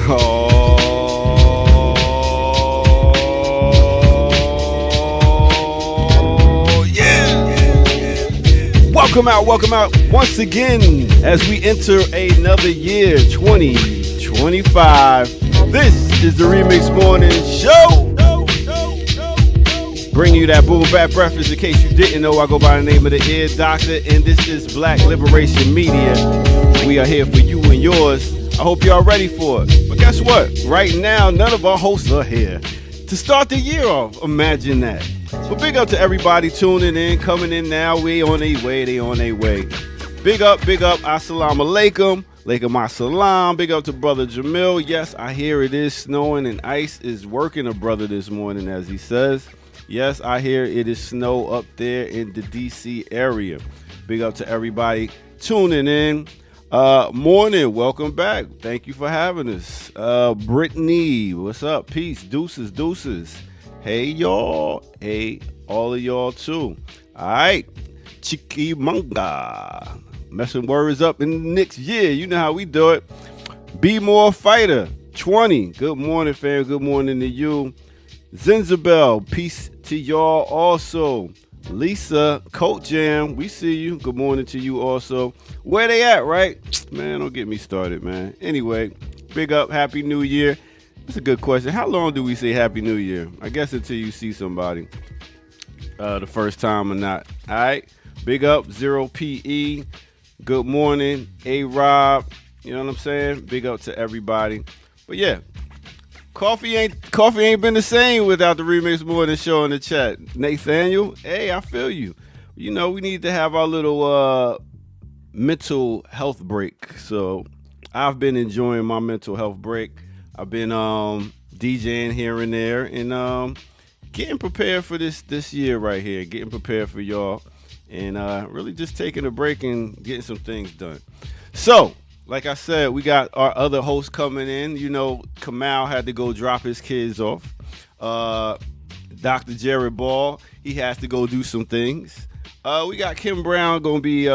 Oh, yeah. Welcome out once again as we enter another year, 2025. This is the Remix Morning Show. Bringing you that boom bap breakfast. In case you didn't know, I go by the name of the Ear Doctor, and this is Black Liberation Media. We are here for you and yours. I hope y'all ready for it. But guess what? Right now, none of our hosts are here to start the year off. Imagine that. But big up to everybody tuning in, coming in now. We on their way, they on their way. Big up, assalamu alaikum. Alaikum assalam. Big up to brother Jamil. Yes, I hear it is snowing and ice is working a brother this morning, as he says. Yes, I hear it is snow up there in the DC area. Big up to everybody tuning in. Morning, welcome back. Thank you for having us. Brittany, what's up? Peace, deuces. Hey, y'all. Hey, all of y'all, too. All right. Chikimanga. Messing words up in the next year. You know how we do it. Be More Fighter 20. Good morning, fam. Good morning to you. Zinzabel, peace to y'all also. Lisa, Coat Jam, we see you. Good morning to you also. Where they at, right? Man, don't get me started, man. Anyway, big up, Happy New Year. That's a good question. How long do we say Happy New Year? I guess until you see somebody the first time or not. All right, big up, 0PE. Good morning, A-Rob. You know what I'm saying? Big up to everybody. But yeah, Coffee ain't been the same without the Remix Morning Show in the chat. Nathaniel, hey, I feel you. You know, we need to have our little mental health break. So I've been enjoying my mental health break. I've been DJing here and there and getting prepared for this year right here. Getting prepared for y'all and really just taking a break and getting some things done. So, like I said, we got our other hosts coming in. You know, Kamal had to go drop his kids off. Dr. Jared Ball, he has to go do some things. We got Kim Brown going to be,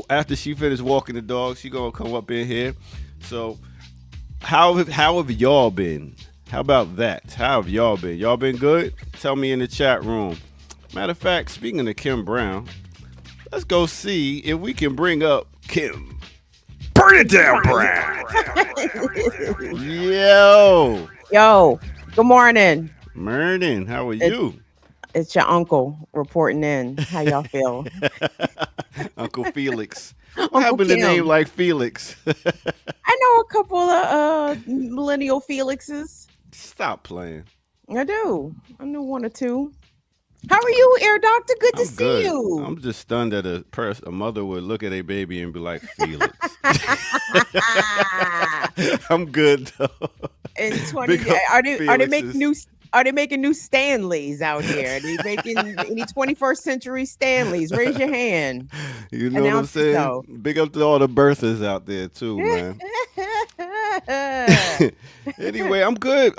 after she finished walking the dog, she going to come up in here. So, how have y'all been? How about that? How have y'all been? Y'all been good? Tell me in the chat room. Matter of fact, speaking of Kim Brown, let's go see if we can bring up Kim. Burn it down, Brown. Yo. Good morning. Morning. How are you? It's your uncle reporting in. How y'all feel? Uncle Felix. What happened to name like Felix? I know a couple of millennial Felixes. Stop playing. I do. I know one or two. How are you, Air Doctor? Good to see you. I'm just stunned that a mother would look at a baby and be like, Felix. I'm good though. In 20, are they making new Stanleys out here? Are they making any 21st century Stanleys? Raise your hand. You know what I'm saying? So. Big up to all the birthers out there too, man. Anyway, I'm good,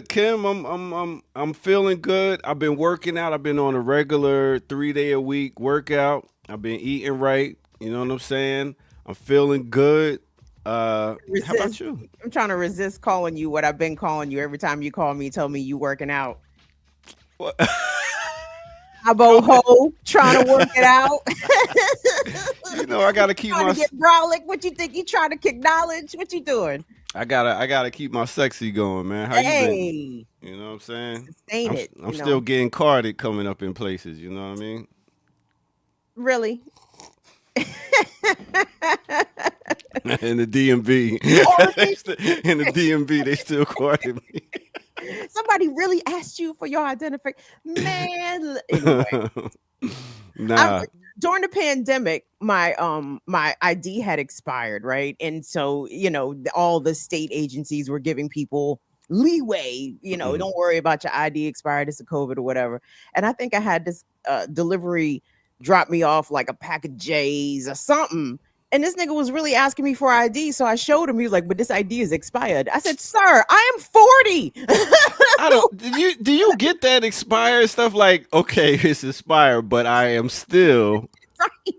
Kim. I'm feeling good. I've been working out. I've been on a regular 3-day-a-week workout. I've been eating right. You know what I'm saying? I'm feeling good. How about you? I'm trying to resist calling you what I've been calling you every time you call me. Tell me you working out. What? About ho trying to work it out. You know, I gotta keep my. To get brolic. What you think? You trying to acknowledge? What you doing? I gotta keep my sexy going, man. How you been? You know what I'm saying? Sustain I'm still getting carded coming up in places. You know what I mean? Really? In the DMV. In the DMV, they still carded me. Somebody really asked you for your identification, man. Anyway, nah. during the pandemic, my ID had expired, right? And so, all the state agencies were giving people leeway, don't worry about your ID expired, it's a COVID or whatever. And I think I had this delivery drop me off like a pack of J's or something. And this nigga was really asking me for ID. So I showed him. He was like, but this ID is expired. I said, sir, I am 40. I don't do you get that expired stuff? Like, okay, it's expired, but I am still right.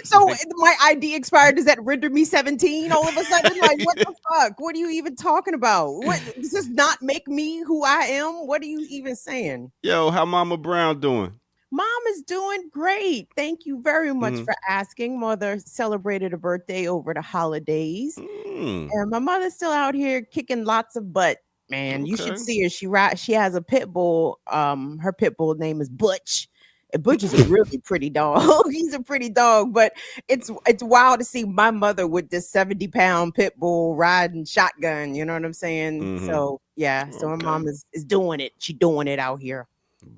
So my ID expired. Does that render me 17 all of a sudden? Like, what the fuck? What are you even talking about? What does this not make me who I am? What are you even saying? Yo, how Mama Brown doing? Mom is doing great. Thank you very much for asking. Mother celebrated a birthday over the holidays. And my mother's still out here kicking lots of butt, man. Okay. You should see her. She has a pit bull. Her pit bull name is Butch. And Butch is a really pretty dog. He's a pretty dog, but it's wild to see my mother with this 70-pound pit bull riding shotgun. You know what I'm saying? So yeah. So my mom is doing it. She's doing it out here.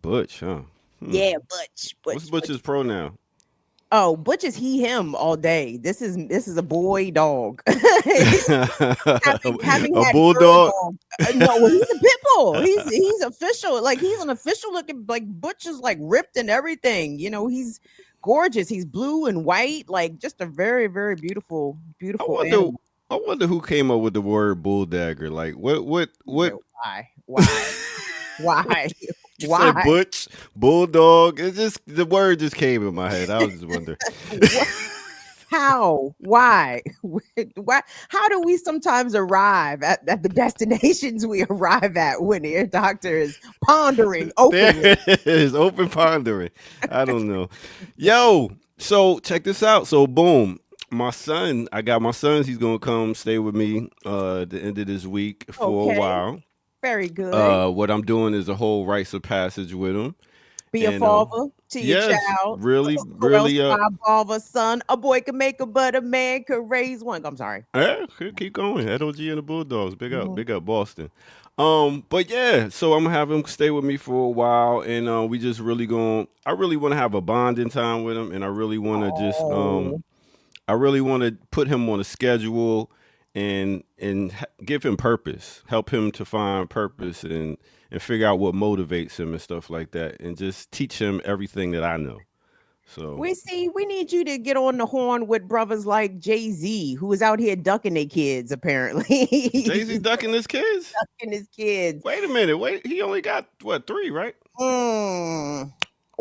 Butch, huh? Yeah, Butch. What's Butch's pronoun? Oh, Butch is he, him all day. This is a boy dog. having a bulldog? No, he's a pit bull. He's official. Like, he's an official looking, like, Butch is like ripped and everything. He's gorgeous. He's blue and white. Like, just a very, very beautiful animal. I wonder who came up with the word bulldagger. Like, what? Why? Why? Why? Say Butch, bulldog. It's just the word just came in my head. I was just wondering. How? Why? Why? How do we sometimes arrive at the destinations we arrive at when the ear doctor is pondering openly? There it is, open pondering. I don't know. Yo, so check this out. So boom. I got my son. He's gonna come stay with me at the end of this week for a while. Very good. What I'm doing is a whole rites of passage with him. Be a father to your child. Really. My father, son. A boy can make a, but a man could raise one. I'm sorry. Yeah, keep going. LOG and the Bulldogs. Big up, Boston. But yeah, so I'm gonna have him stay with me for a while, and we just really I really want to have a bonding time with him, and I really want to I really want to put him on a schedule. And give him purpose, help him to find purpose and figure out what motivates him and stuff like that, and just teach him everything that I know. So we need you to get on the horn with brothers like Jay-Z, who is out here ducking their kids, apparently. Jay-Z ducking his kids? Ducking his kids. Wait a minute. He only got, 3, right?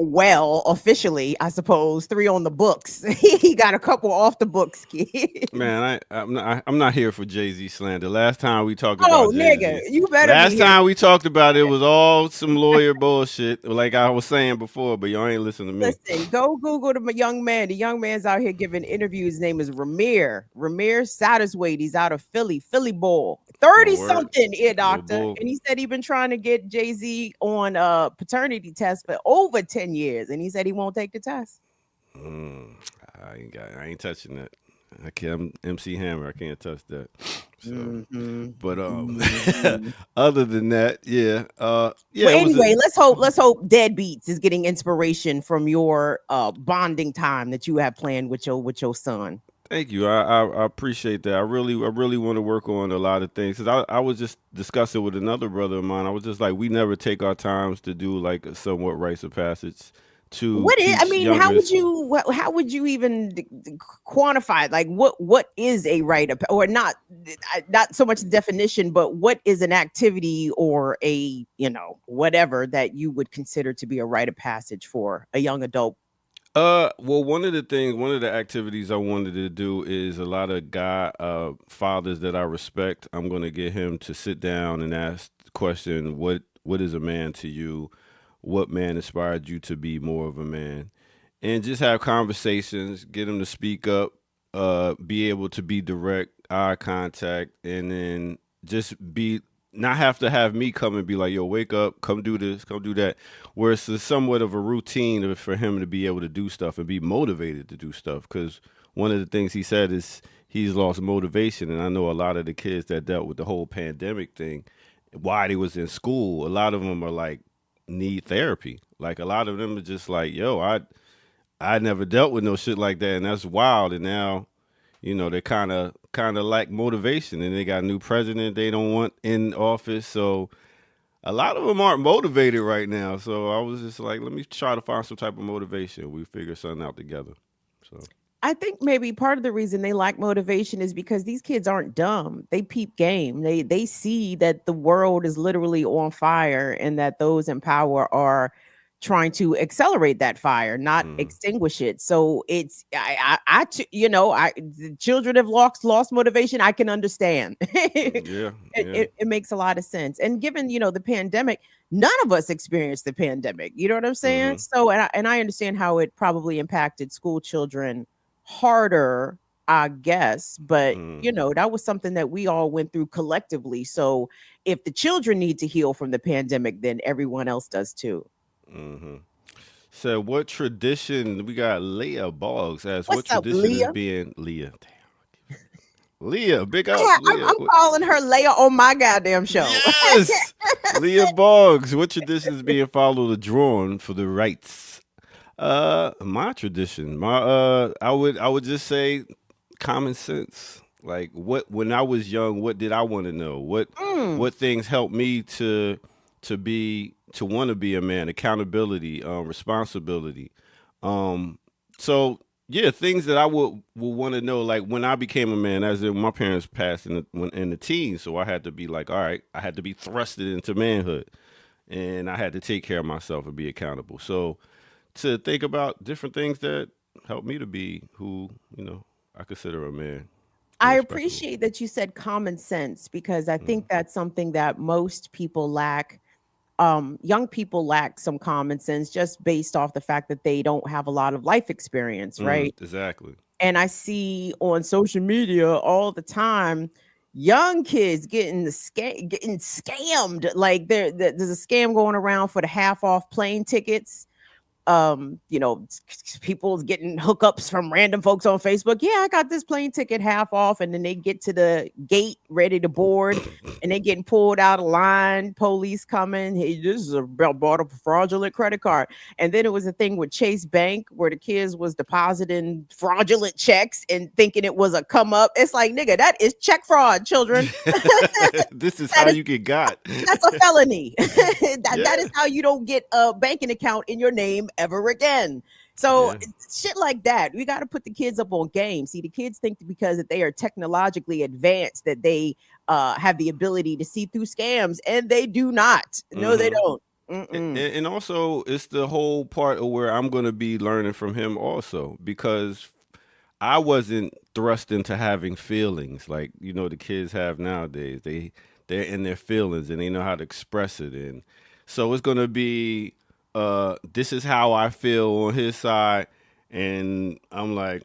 Well, officially, I suppose 3 on the books. He got a couple off the books, kids. Man, I'm not here for Jay-Z slander. Last time we talked about Jay-Z, nigga, you better. Last time we talked about it was all some lawyer bullshit, like I was saying before. But y'all ain't listening to me. Listen, go Google the young man. The young man's out here giving interviews. His name is Ramir Satterthwaite. He's out of Philly Bull. 30-something ear doctor, and he said he's been trying to get Jay-Z on a paternity test for over 10 years, and he said he won't take the test. I ain't touching that. I can't. I'm MC Hammer. I can't touch that. So, but other than that, yeah. Well, anyway, let's hope Deadbeats is getting inspiration from your bonding time that you have planned with your son. Thank you. I appreciate that. I really want to work on a lot of things. Cause I was just discussing with another brother of mine. I was just like, we never take our times to do like a somewhat rites of passage to. How would you even quantify? Like, what is a rite of, or not so much definition, but what is an activity or a whatever that you would consider to be a rite of passage for a young adult? Well, one of the activities I wanted to do is a lot of fathers that I respect. I'm going to get him to sit down and ask the question, what is a man to you? What man inspired you to be more of a man? And just have conversations, get him to speak up, be able to be direct, eye contact, and then just not have to have me come and be like, yo, wake up, come do this, come do that. Where it's somewhat of a routine for him to be able to do stuff and be motivated to do stuff. Because one of the things he said is he's lost motivation. And I know a lot of the kids that dealt with the whole pandemic thing, while they was in school, a lot of them are like, need therapy. Like a lot of them are just like, yo, I never dealt with no shit like that, and that's wild. And now, they kind of lack motivation, and they got a new president they don't want in office, so a lot of them aren't motivated right now. So I was just like, let me try to find some type of motivation. We figure something out together. So I think maybe part of the reason they lack motivation is because these kids aren't dumb. They peep game. They see that the world is literally on fire and that those in power are trying to accelerate that fire, not mhm. extinguish it. So it's the children have lost motivation. I can understand. it, Yeah, yeah. it makes a lot of sense. And given the pandemic, none of us experienced the pandemic. You know what I'm saying? Hmm. So and I understand how it probably impacted school children harder, I guess, but Hmm. that was something that we all went through collectively. So if the children need to heal from the pandemic, then everyone else does too. Hmm. So what tradition we got? Leah Boggs asks, what What's up, tradition is Leah? being Leah? Leah, big ups, Leah. I'm calling her Leah on my goddamn show. Yes, Leah Boggs. What tradition is being followed or drawn for the rights? My tradition, I would just say common sense. Like when I was young, what did I want to know? What Mm, what things helped me to want to be a man? Accountability, responsibility. Um, so yeah, things that I would want to know. Like when I became a man, as in my parents passed in the teens, so I had to be like, all right, I had to be thrusted into manhood, and I had to take care of myself and be accountable. So to think about different things that help me to be who I consider a man and I respectable. appreciate that you said common sense because I Mm, think that's something that most people lack. Young people lack some common sense just based off the fact that they don't have a lot of life experience, right? exactly. And I see on social media all the time young kids getting scammed. Like there's a scam going around for the half off plane tickets. People's getting hookups from random folks on Facebook. Yeah, I got this plane ticket half off, and then they get to the gate ready to board, and they getting pulled out of line. Police coming. Hey, this is bought a fraudulent credit card. And then it was a thing with Chase Bank where the kids was depositing fraudulent checks and thinking it was a come up. It's like, nigga, that is check fraud, children. This is That how is you get got. that's a felony. That is Yeah, how you don't get a banking account in your name ever again. So yeah. shit like that, we got to put the kids up on game. See, the kids think that because that they are technologically advanced that they have the ability to see through scams, and they do not. No, they Hmm. don't. And, Mm-mm. and also, it's the whole part of where I'm going to be learning from him also because I wasn't thrust into having feelings like the kids have nowadays. They're in their feelings and they know how to express it, and so it's gonna be this is how I feel on his side, and I'm like,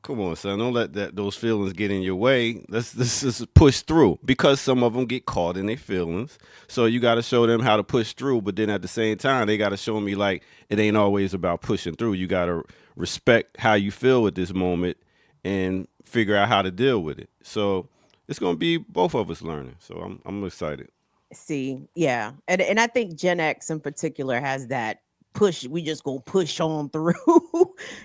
come on, son, don't let those feelings get in your way. Let's just push through because some of them get caught in their feelings. So you got to show them how to push through, but then at the same time, they got to show me like it ain't always about pushing through. You got to respect how you feel at this moment and figure out how to deal with it. So it's gonna be both of us learning. So I'm excited. See, yeah, and I think Gen X in particular has that push. We just gonna push on through.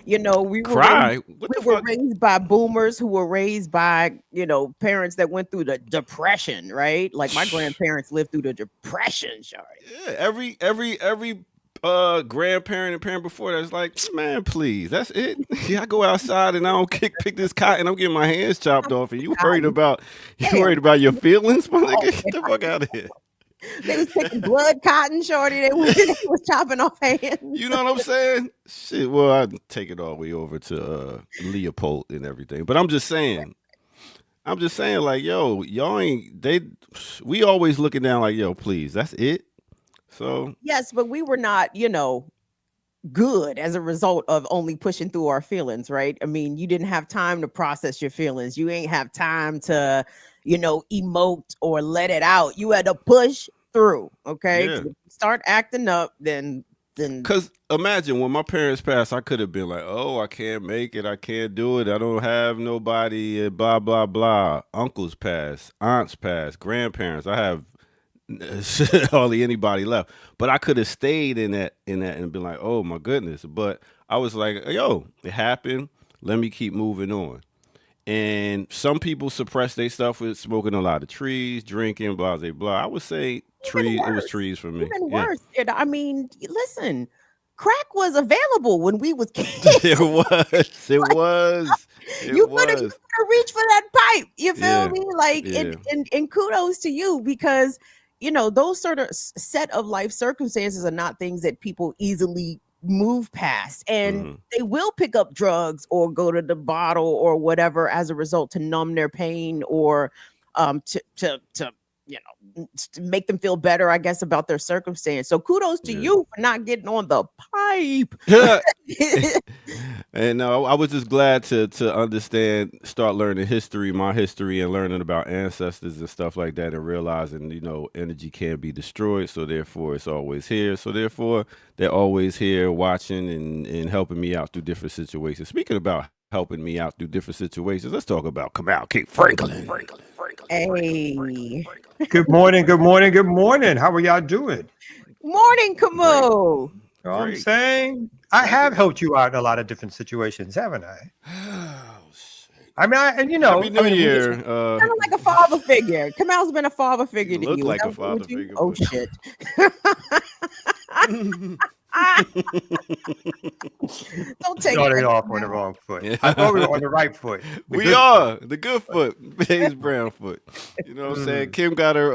We were raised. Cry? What We the were fuck? raised by boomers who were raised by parents that went through the depression, right? Like my grandparents lived through the depression, sorry. Yeah, every grandparent and parent before that's like, man, please, that's it. Yeah, I go outside and I don't pick this cotton. I'm getting my hands chopped off, and you worried Cotton. about you Damn, worried about your feelings, my oh, nigga. Get the fuck out of here. they was picking blood cotton, shorty. They was chopping off You hands. know what I'm saying? Shit. Well, I take it all the way over to Leopold and everything, but I'm just saying, like, yo, y'all ain't they. We always looking down like, yo, please, that's it. So Yes, but we were not, good as a result of only pushing through our feelings, right? I mean, you didn't have time to process your feelings. You ain't have time to, emote or let it out. You had to push through, okay? yeah. 'Cause if you start acting up, then Cause imagine when my parents passed, I could have been like, "Oh, I can't make it. I can't do it. I don't have nobody." And blah blah blah. Uncles passed, aunts passed, grandparents. I have hardly anybody left. But I could have stayed in that and been like, "Oh my goodness!" But I was like, yo, it happened. Let me keep moving on. And some people suppress their stuff with smoking a lot of trees, drinking, blah, blah, blah. I would say Even it was worse. trees for me. Even Yeah. worse. I mean, listen, crack was available when we was kids. It was. It was. You could have reached for that pipe. You feel me? Like, Yeah. and kudos to you, because those sort of set of life circumstances are not things that people easily move past, and they will pick up drugs or go to the bottle or whatever as a result to numb their pain, or to make them feel better, I guess, about their circumstance. So kudos to you for not getting on the pipe. And I was just glad to understand, start learning my history, and learning about ancestors and stuff like that, and realizing, energy can't be destroyed. So therefore it's always here. So therefore they're always here watching and helping me out through different situations. Speaking about helping me out through different situations, let's talk about Kamal King Franklin. Hey. Good morning, good morning, good morning. How are y'all doing? Morning, Kamo. You know what I'm saying? I have helped you out in a lot of different situations, haven't I? I mean, Happy New Year. Kind of like a father figure. Kamal's been a father figure to you. Look like a father figure. Oh, shit. Don't take started off on the wrong foot. I thought we were on the right foot. The good foot, Babe's brown foot. You know what I'm saying? Kim got her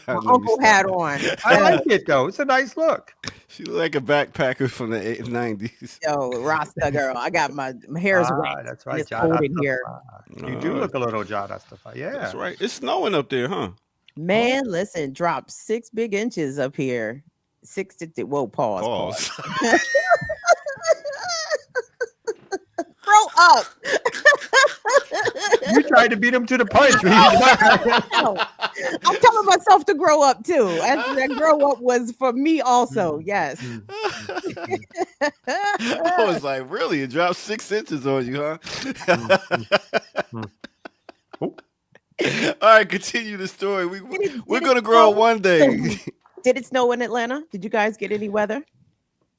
uncle hat on. I like it though. It's a nice look. She look like a backpacker from the 90s. Yo, Rasta girl. I got my hair's wet. That's right. It's cold in here. You do look a little John Rastafari. Yeah. That's right. It's snowing up there, huh? Man, listen, dropped 6 big inches up here. 6 to whoa, pause. Grow up. You tried to beat him to the punch. I'm telling myself to grow up too. That grow up was for me also. Yes. I was like, really? It dropped 6 inches on you, huh? All right, continue the story. We're gonna grow up one day. Did it snow in Atlanta? Did you guys get any weather?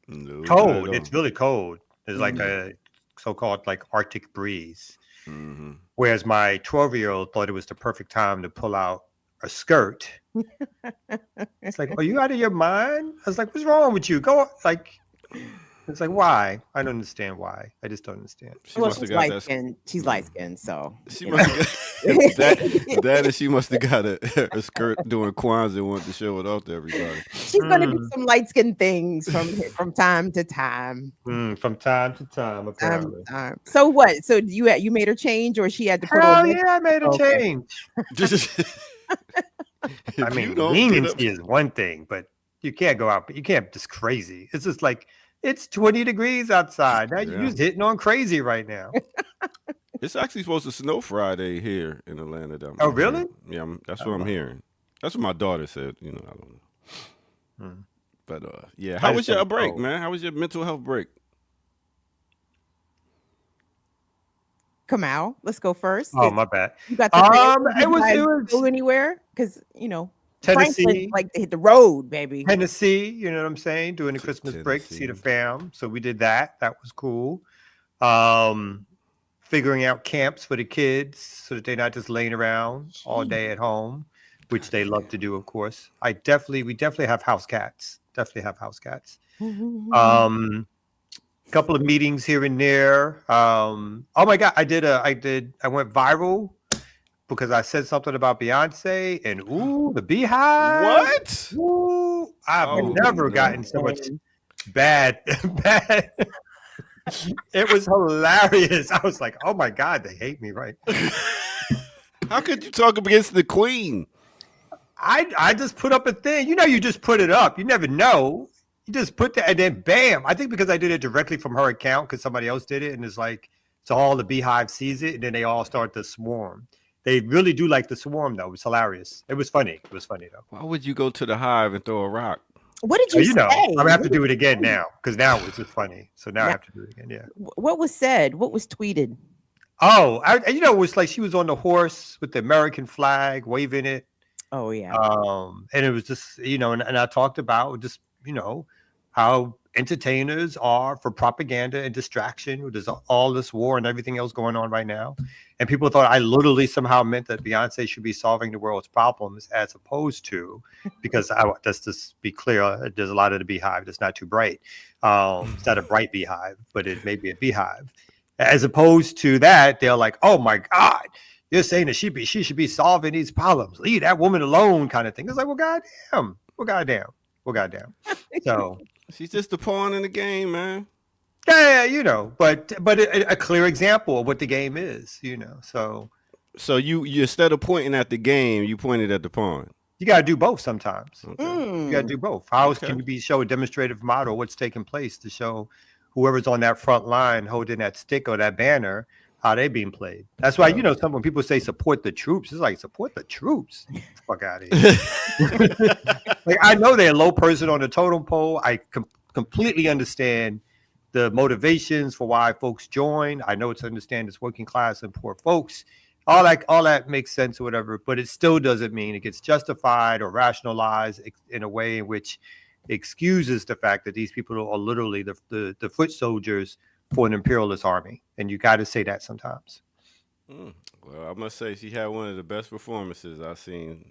No, cold. It's really cold. It's like a so-called like Arctic breeze. Whereas my 12-year-old thought it was the perfect time to pull out a skirt. It's like, are you out of your mind? I was like, what's wrong with you? Go like. It's like, why? I don't understand why. I just don't understand. She's light skinned. She's light skinned, so she must have got she must have got a skirt doing Kwanzaa and wanted to show it off to everybody. She's gonna do some light skinned things from time to time. From time to time, apparently. So what? So you made her change, or she had to put on? Yeah, I made her change. I mean, leniency is one thing, but you can't go out. But you can't just crazy. It's just like. It's 20 degrees outside. Now you're just hitting on crazy right now. It's actually supposed to snow Friday here in Atlanta. Oh, really? Yeah, that's what I'm hearing. That's what my daughter said. I don't know. But yeah, how was your break, man? How was your mental health break? Kamal, let's go first. Oh, my bad. You got it was go anywhere because Tennessee, Franklin like to hit the road, baby. Tennessee, you know what I'm saying? Doing the Christmas break to see the fam. So we did that. That was cool. Figuring out camps for the kids so that they're not just laying around all day at home, which they love to do, of course. We definitely have house cats. Couple of meetings here and there. Oh my God, I went viral. Because I said something about Beyonce and the Beehive. What? Ooh, I've never gotten so much bad. It was hilarious. I was like, oh my God, they hate me, right? How could you talk against the queen? I just put up a thing. You just put it up. You never know. You just put that and then bam. I think because I did it directly from her account because somebody else did it. And it's like, so all the Beehive sees it and then they all start to swarm. They really do like the swarm, though. It was hilarious. It was funny. Though. Why would you go to the hive and throw a rock? What did you say? I'm going to have to do it again now because now it's just funny. So now I have to do it again, yeah. What was said? What was tweeted? Oh, it was like she was on the horse with the American flag, waving it. Oh, yeah. And it was just, and I talked about just, how entertainers are for propaganda and distraction. There's all this war and everything else going on right now. And people thought I literally somehow meant that Beyonce should be solving the world's problems, as opposed to, because let's just be clear, there's a lot of the beehive that's not too bright. It's not a bright beehive, but it may be a beehive. As opposed to that, they're like, oh my God, you're saying that she should be solving these problems. Leave that woman alone, kind of thing. It's like, well, goddamn. So she's just a pawn in the game, man. Yeah, but a clear example of what the game is, So you instead of pointing at the game, you pointed at the pawn. You got to do both sometimes. Okay. You got to do both. How else can you show a demonstrative model of what's taking place to show whoever's on that front line holding that stick or that banner how they being played? That's why when people say support the troops, it's like support the troops. Fuck out of here. Like, I know they're a low person on the totem pole. I completely understand the motivations for why folks join. I know it's understand it's working class and poor folks. All that makes sense or whatever, but it still doesn't mean it gets justified or rationalized in a way in which excuses the fact that these people are literally the foot soldiers for an imperialist army. And you got to say that sometimes. Well, I must say she had one of the best performances I've seen.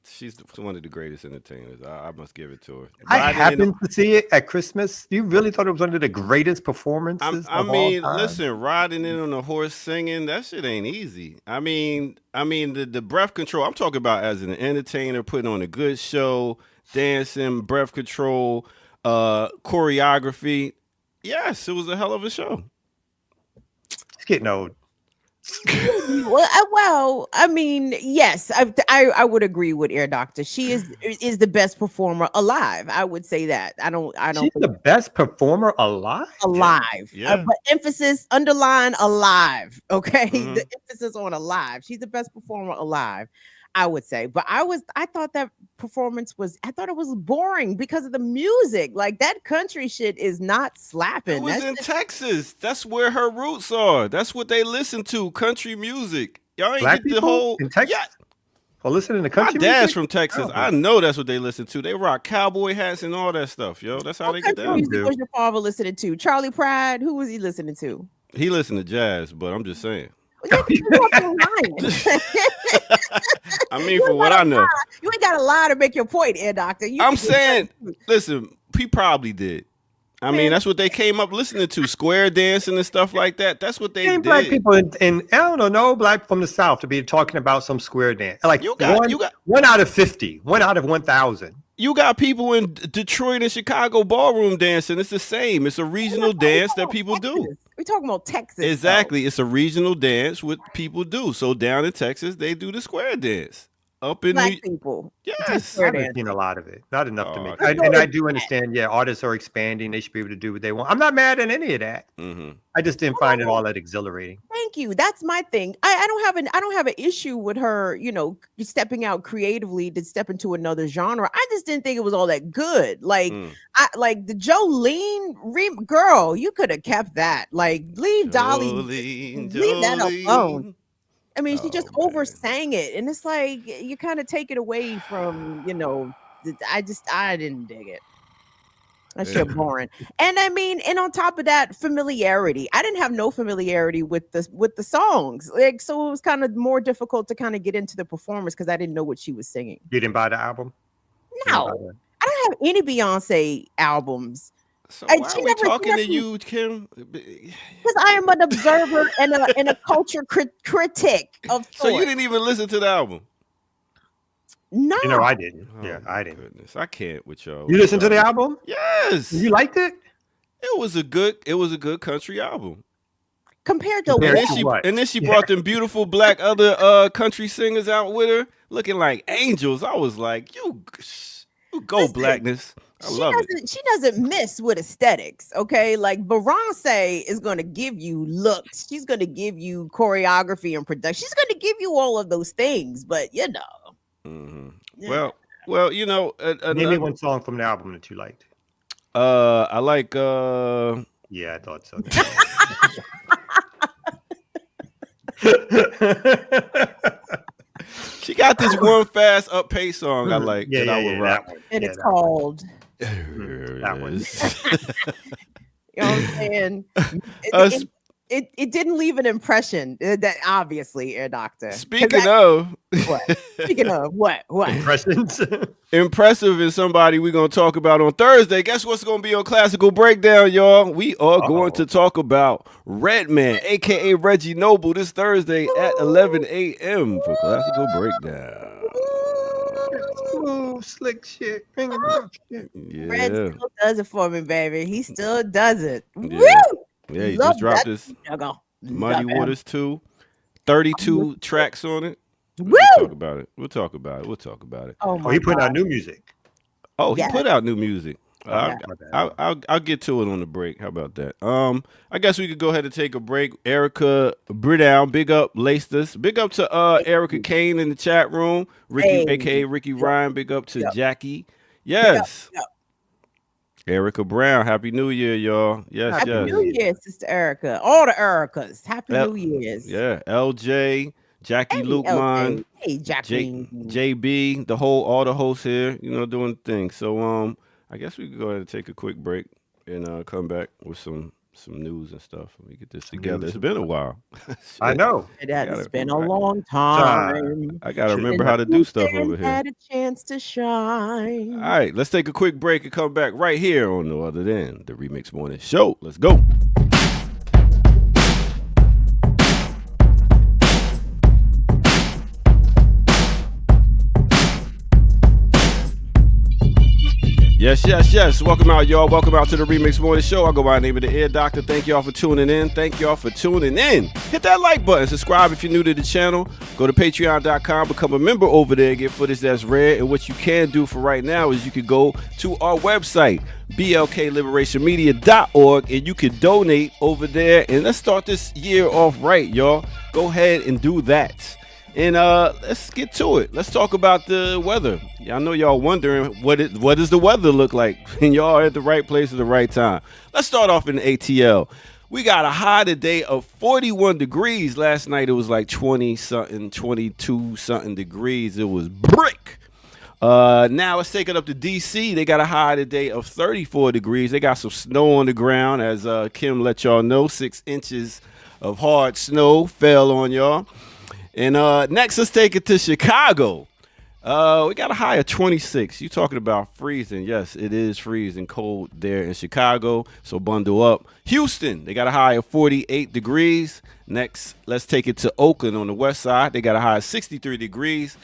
She's one of the greatest entertainers. I must give it to her. I happened to see it at Christmas. You really thought it was one of the greatest performances? I mean, listen, riding in on a horse singing, that shit ain't easy. I mean, the breath control. I'm talking about as an entertainer, putting on a good show, dancing, breath control, choreography. Yes, it was a hell of a show. It's getting old. Well, I mean, yes, I would agree with Air Doctor. She is the best performer alive. I would say that. I don't. She's the best performer alive. Yeah. But emphasis underline alive. Okay, the emphasis on alive. She's the best performer alive, I would say. But I thought that performance it was boring because of the music. Like, that country shit is not slapping. It was in Texas. That's where her roots are. That's what they listen to, country music. Y'all ain't Black get the whole in Texas. Yeah. Well, listening to country. My dad's music? From Texas. Oh, I know that's what they listen to. They rock cowboy hats and all that stuff, yo. That's how they get down. What was your father listening to? Charlie Pride. Who was he listening to? He listened to jazz, but I'm just saying. I mean, for what I know, you ain't got to lie to make your point, Air Doctor. I'm saying, listen, he probably did. I mean, that's what they came up listening to, square dancing and stuff like that. That's what they did. Black people in I don't know, black from the South to be talking about some square dance. Like you got 1 out of 50, 1 out of 1,000. You got people in Detroit and Chicago ballroom dancing. It's the same. It's a regional dance that people do. We're talking about Texas. Exactly. Though. It's a regional dance what people do. So down in Texas, they do the square dance. Up in Black people. Yes. I haven't seen a lot of it. Not enough to make. And I do understand, artists are expanding. They should be able to do what they want. I'm not mad at any of that. Mm-hmm. I just didn't find it all that exhilarating. Thank you. That's my thing. I don't have an issue with her, stepping out creatively to step into another genre. I just didn't think it was all that good. Like, like the Jolene girl, you could have kept that. Like, leave Dolly, leave that alone. I mean, she just oversang it, and it's like you kind of take it away from, I didn't dig it. That shit boring. And I mean, and on top of that, familiarity. I didn't have no familiarity with the songs, like, so it was kind of more difficult to kind of get into the performance because I didn't know what she was singing. You didn't buy the album? No, I don't have any Beyonce albums. So why are we talking to you, Kim? Because I am an observer and a culture critic of sorts. So you didn't even listen to the album? No. I didn't. I didn't. Goodness, I can't with y'all. You listened to the album? Yes. You liked it? It was a good country album. Compared to what? And then she brought them beautiful black other country singers out with her, looking like angels. I was like, you go, Blackness. I love it. She doesn't miss with aesthetics, okay? Like, Beyonce is going to give you looks. She's going to give you choreography and production. She's going to give you all of those things, but Mm-hmm. Yeah. Well, name me one song from the album that you liked. I like. Yeah, I thought so. She got this one fast up pace song I like. And it's called. it That one. is. You know what I'm saying? It didn't leave an impression. That obviously, Air Doctor. Speaking of what? Impressions. Impressive is somebody we're going to talk about on Thursday. Guess what's going to be on Classical Breakdown, y'all? We are going to talk about Redman, a.k.a. Reggie Noble, this Thursday at 11 a.m. for Classical Breakdown. Smooth, slick shit. Red still does it for me, baby. He still does it. Yeah. Woo! Yeah, he just dropped this Muddy Waters 2, 32 tracks on it. Woo! We'll talk about it. Oh, he put out new music. Oh, he put out new music. Okay. I'll get to it on the break. How about that? I guess we could go ahead and take a break. Erica Bridown, big up, laced us. Big up to Erica Kane in the chat room. Ricky, aka Ricky Ryan. Big up to Jackie. Yes. Erica Brown, Happy New Year, y'all. Yes, Happy New Year, Sister Erica. All the Ericas. Happy New Year's. Yeah, LJ, Jackie Lukman, Jackie, JB, all the hosts here, doing things. So I guess we could go ahead and take a quick break and come back with some news and stuff. Let me get this together. It's been a while. I know. It's been a long time. I gotta remember how to do stuff over here. Had a chance to shine. All right, let's take a quick break and come back right here on No Other Than the Remix Morning Show. Let's go. Yes. Welcome out, y'all. Welcome out to the Remix Morning Show. I go by the name of the Air Doctor. Thank y'all for tuning in. Hit that like button. Subscribe if you're new to the channel. Go to patreon.com. Become a member over there. Get footage that's rare. And what you can do for right now is you can go to our website, blkliberationmedia.org, and you can donate over there. And let's start this year off right, y'all. Go ahead and do that. And let's get to it. Let's talk about the weather. I know y'all wondering what does the weather look like, and y'all are at the right place at the right time. Let's start off in the ATL. We got a high today of 41 degrees. Last night it was like 20-something, 22-something degrees. It was brick. Now let's take it up to DC. They got a high today of 34 degrees. They got some snow on the ground, as Kim let y'all know. 6 inches of hard snow fell on y'all. And next, let's take it to Chicago. We got a high of 26. You talking about freezing. Yes, it is freezing cold there in Chicago, so bundle up. Houston, they got a high of 48 degrees. Next, let's take it to Oakland on the west side. They got a high of 63 degrees.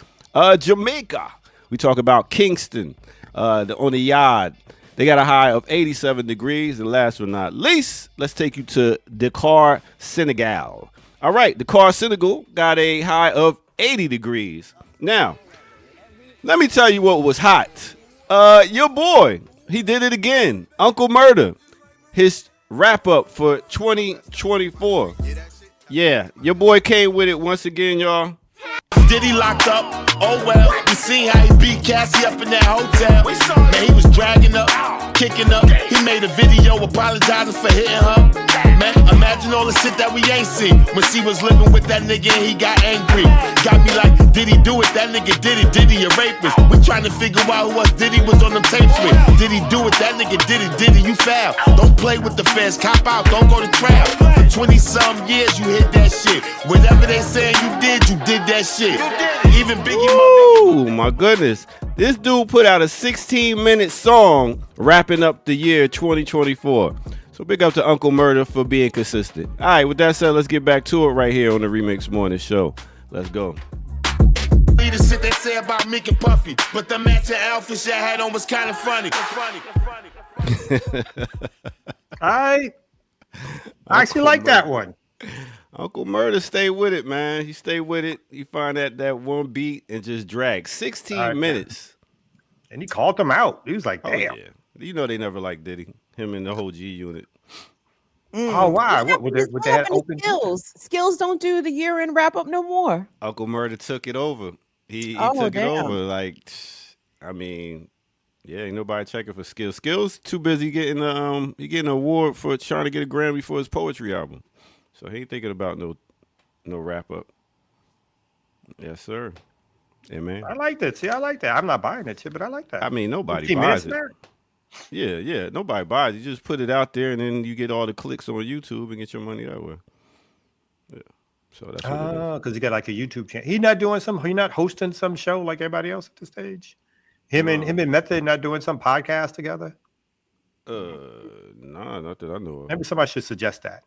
Jamaica, we talk about Kingston on the yard. They got a high of 87 degrees. And last but not least, let's take you to Dakar, Senegal. All right, Dakar, Senegal got a high of 80 degrees. Now, let me tell you what was hot. Your boy, he did it again. Uncle Murder, his wrap-up for 2024. Yeah, your boy came with it once again, y'all. Diddy locked up? Oh well, we seen how he beat Cassie up in that hotel. Man, he was dragging up, kicking up. He made a video apologizing for hitting her. Man, imagine all the shit that we ain't seen. When she was living with that nigga and he got angry. Got me like, did he do it? That nigga did it. Did he a rapist? We trying to figure out who else Diddy was on them tapes with. Did he do it? That nigga did it. Did he? You foul. Don't play with the feds. Cop out. Don't go to trial. For 20-some years, you hit that shit. Whatever they saying you did that shit. Even Biggie. Ooh, my goodness. This dude put out a 16-minute song wrapping up the year 2024. So big up to Uncle Murder for being consistent. All right, with that said, let's get back to it right here on the Remix Morning Show. Let's go. The shit they say about Meek and Puffy, but the matching outfits I had on was kind of funny. I actually like that one. Uncle Murder stay with it, man. He stay with it. You find that one beat and just drag 16 minutes. And he called them out. He was like, damn. Oh, yeah. You know they never liked Diddy. Him and the whole G Unit. Oh, why? What they had open? Skills don't do the year-end wrap-up no more. Uncle Murder took it over. He took it over. Like, I mean, yeah, ain't nobody checking for Skills. Skills too busy getting he getting an award for trying to get a Grammy for his poetry album. So he ain't thinking about no wrap-up. Yes, sir. Yeah, man. I like that. See, I like that. I'm not buying that shit, but I like that. I mean, nobody buys it. Yeah. Nobody buys it. You just put it out there, and then you get all the clicks on YouTube and get your money that way. Yeah. So that's what it is. Because he got like a YouTube channel. He's not hosting some show like everybody else at the stage. Him and Method not doing some podcast together. Nah, not that I know of. Maybe somebody should suggest that.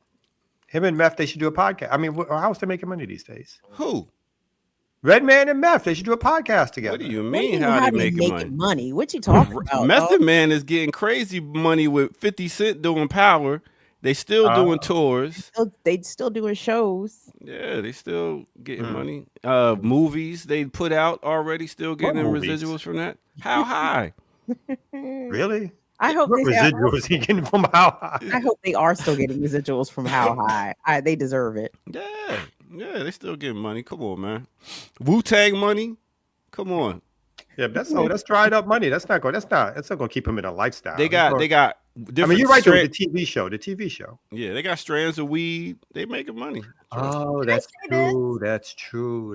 Him and Meth, they should do a podcast. I mean, how else they making money these days? Who? Redman and Meth, they should do a podcast together. What do you mean? How they making money? What you talking about? Method Man is getting crazy money with 50 Cent doing Power. They still doing tours. They still doing shows. Yeah, they still getting money. Movies they put out already, still getting residuals from that. How high? Really? I hope what residuals he getting from How High? I hope they are still getting residuals from How High. They deserve it. Yeah, they still getting money. Come on, man. Wu-Tang money. Come on. Yeah, that's dried up money. That's not gonna keep him in a lifestyle. They got different. I mean, you're right. The TV show. Yeah, they got strands of weed. They making money. Oh, that's true. That's true.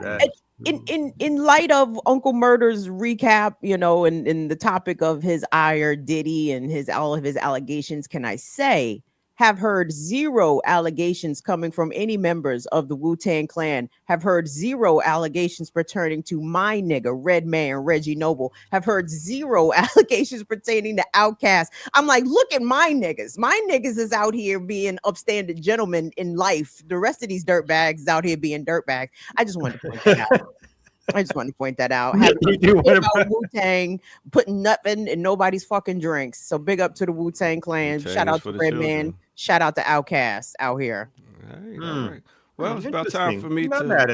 In light of Uncle Murder's recap, and the topic of his ire, Diddy, and all of his allegations, can I say, have heard zero allegations coming from any members of the Wu-Tang Clan, have heard zero allegations pertaining to my nigga, Redman, Reggie Noble, have heard zero allegations pertaining to Outkast. I'm like, look at my niggas. My niggas is out here being upstanding gentlemen in life. The rest of these dirtbags is out here being dirtbags. I just wanted to point that out. About Wu-Tang putting nothing in nobody's fucking drinks. So big up to the Wu-Tang Clan. Shout out to Redman. Shout out to Outkast out here. All right. Well, it's about time for me I'm not mad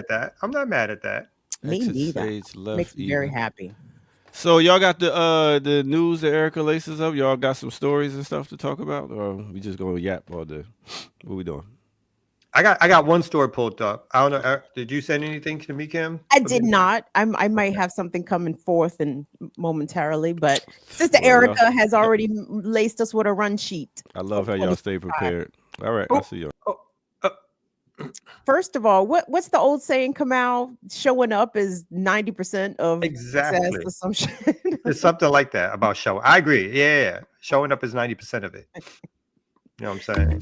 at that. Me neither. Makes me very happy. So y'all got the news that Erica laces up. Y'all got some stories and stuff to talk about, or we just gonna yap all day? What we doing? I got one story pulled up. I don't know. Did you send anything to me, Kim? I did not. I might have something coming forth and momentarily, but Sister Erica has already laced us with a run sheet. I love how y'all stay prepared. All right, I'll see y'all. First of all, what's the old saying, Kamal? Showing up is 90% of success or some shit. It's something like that about showing. I agree. Yeah. Showing up is 90% of it. You know what I'm saying?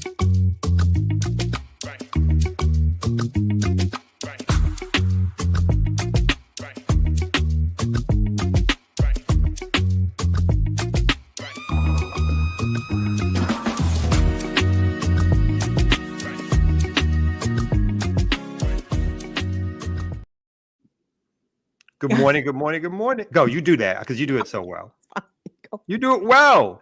Good morning. Go, you do that because you do it so well. You do it well.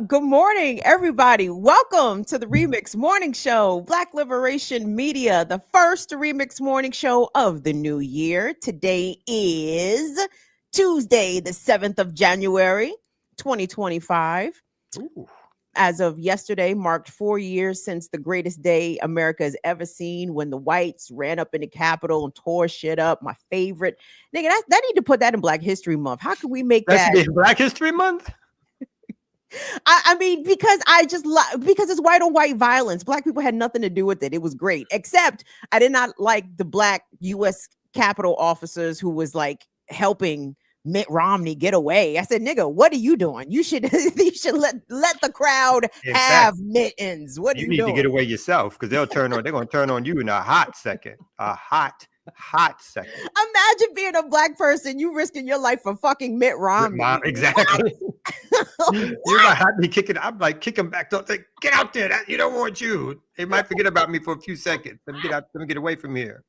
Good morning, everybody. Welcome to the Remix Morning Show, Black Liberation Media, the first Remix Morning Show of the new year. Today is Tuesday, the 7th of January, 2025. Ooh. As of yesterday, marked 4 years since the greatest day America has ever seen, when the whites ran up in the Capitol and tore shit up. My favorite. Nigga, that need to put that in Black History Month. How can we make that? Black History Month? I mean, because because it's white on white violence. Black people had nothing to do with it. It was great, except I did not like the Black U.S. Capitol officers who was like helping Mitt Romney get away. I said, nigga, what are you doing? You should let the crowd have mittens. What are you doing? You need to get away yourself, because they're going to turn on you in a hot second. A hot second. Imagine being a Black person, you risking your life for fucking Mitt Romney. Exactly. You're like, I'm like, kick him back. Don't think, get out there. You don't want you. They might forget about me for a few seconds. Let me get away from here.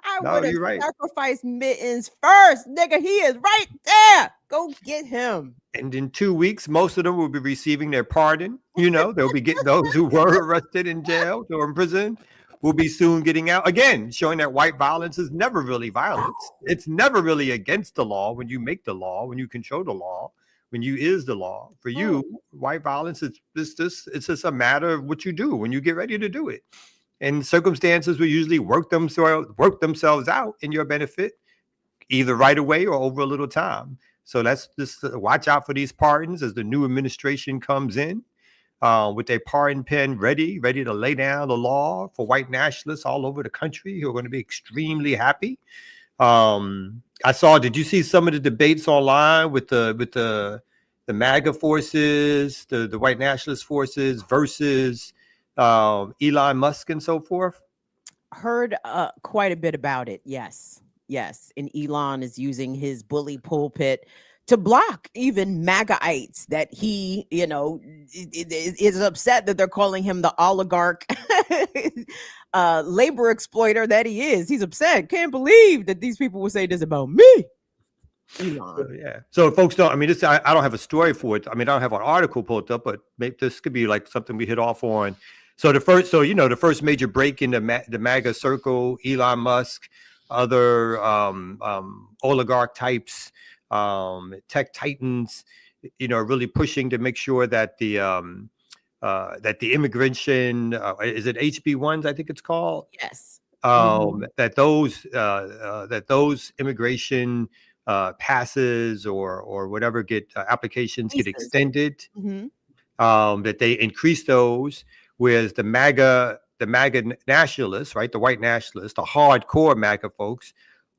I would have sacrificed mittens first, nigga. He is right there. Go get him. And in 2 weeks, most of them will be receiving their pardon. They'll be getting those who were arrested in jail or in prison will be soon getting out. Again, showing that white violence is never really violence. It's never really against the law when you make the law, when you control the law, when you is the law. For you, white violence is just a matter of what you do when you get ready to do it. And circumstances will usually work themselves out in your benefit, either right away or over a little time. So let's just watch out for these pardons as the new administration comes in with their pardon pen ready to lay down the law for white nationalists all over the country who are going to be extremely happy. Did you see some of the debates online with the MAGA forces, the white nationalist forces versus Elon Musk and so forth? Heard quite a bit about it. Yes. And Elon is using his bully pulpit to block even MAGAites that he, is upset that they're calling him the oligarch labor exploiter that he is. He's upset. Can't believe that these people would say this about me. Elon. Yeah. So folks don't, I don't have a story for it. I don't have an article pulled up, but maybe this could be like something we hit off on. So the first major break in the MAGA circle, Elon Musk, other oligarch types, tech titans, really pushing to make sure that the immigration, is it HB1s? I think it's called. Yes. That those immigration passes or whatever applications get extended. That they increase those, whereas the MAGA nationalists, right, the white nationalists, the hardcore MAGA folks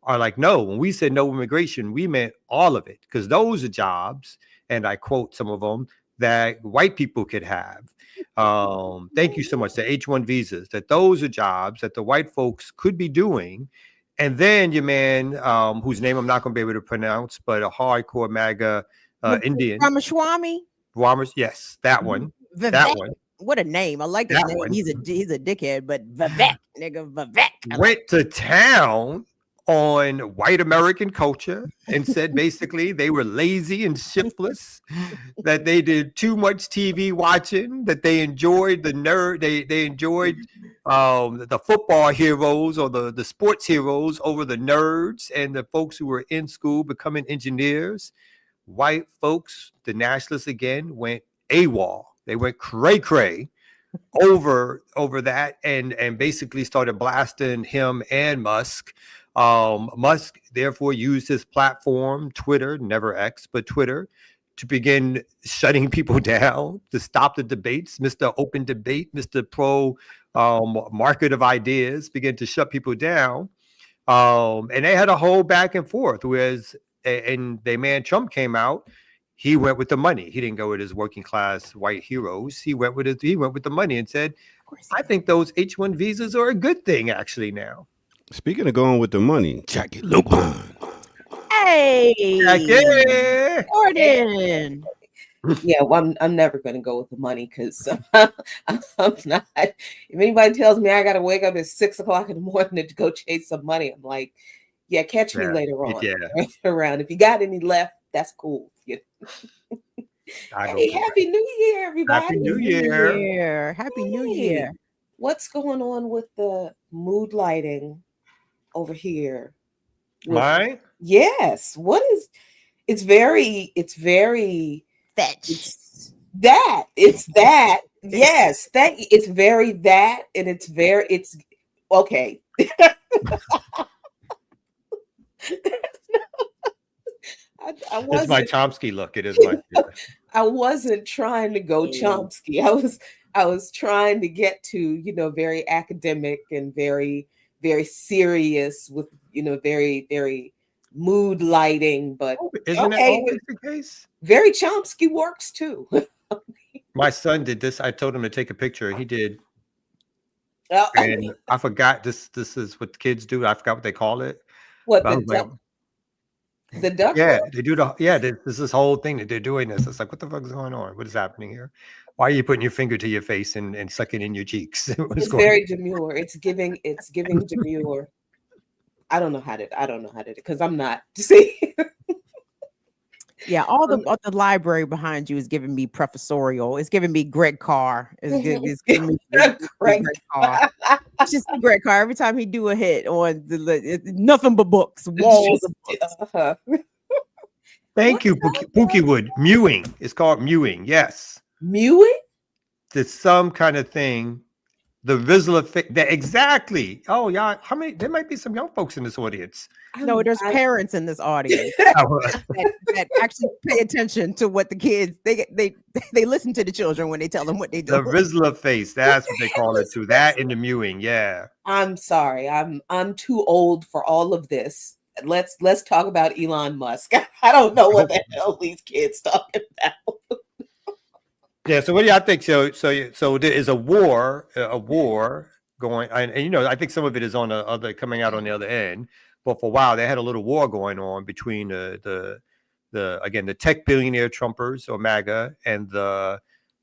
are like, no, when we said no immigration, we meant all of it, because those are jobs, and I quote some of them, that white people could have. Thank you so much. The H-1 visas, that those are jobs that the white folks could be doing. And then your man, whose name I'm not going to be able to pronounce, but a hardcore MAGA Indian. Ramaswamy? Yes, that one. Vivek. That one. What a name. I like that name. One. He's a dickhead, but Vivek, nigga, Vivek. Went to town on white American culture and said basically they were lazy and shiftless, that they did too much TV watching, that they enjoyed the nerd, they enjoyed the football heroes or the sports heroes over the nerds and the folks who were in school becoming engineers. White folks, the nationalists again, went AWOL. They went cray over that and basically started blasting him and Musk. Musk therefore used his platform, Twitter, never X, but Twitter, to begin shutting people down, to stop the debates. Mr. Open Debate, Mr. Pro Market of Ideas, began to shut people down. And they had a whole back and forth, whereas and the man Trump came out, he went with the money. He didn't go with his working class white heroes. He went with the money and said, I think those H-1 visas are a good thing actually now. Speaking of going with the money, Jackie Luqman. Hey, Jackie. Gordon. Yeah, well, I'm never going to go with the money because I'm not. If anybody tells me I got to wake up at 6 o'clock in the morning to go chase some money, I'm like, yeah, catch me later on. Yeah. Around. If you got any left, that's cool. Yeah. Hey, Happy New Year, everybody. Happy New Year. Happy New Year. What's going on with the mood lighting over here? Mine? Yes. What is it's very fetch. It's that. Yes, that it's very that, and it's okay. It's my Chomsky look. It is my. I wasn't trying to go Chomsky. I was trying to get to very academic and very very serious with very very mood lighting. But isn't that always the case? Very Chomsky works too. My son did this. I told him to take a picture. He did. And I forgot this is what kids do. I forgot what they call it. What the duck? Yeah, they do there's this whole thing that they're doing this. It's like, what the fuck is going on? What is happening here? Why are you putting your finger to your face and sucking in your cheeks? It's very demure. It's giving demure. I don't know how to because I'm not. See. Yeah, all the library behind you is giving me professorial. It's giving me Greg Carr. It's giving me Greg Carr. It's just Greg Carr. Every time he do a hit on nothing but books, walls of books. Thank you, Pookie Wood. Mewing. It's called mewing. Yes. Mewing? There's some kind of thing. The visual effect. Exactly. Oh, yeah. How many? There might be some young folks in this audience. No, there's parents in this audience that actually pay attention to what the kids they listen to the children when they tell them what they do. The Rizla face, that's what they call it too. That and the mewing, yeah. I'm sorry, I'm too old for all of this. let's talk about Elon Musk. I don't know what the hell these kids talking about. Yeah. So what do y'all think? So there is a war going, and you know, I think some of it is on the other coming out on the other end. But for a while, they had a little war going on between the again the tech billionaire Trumpers or MAGA and the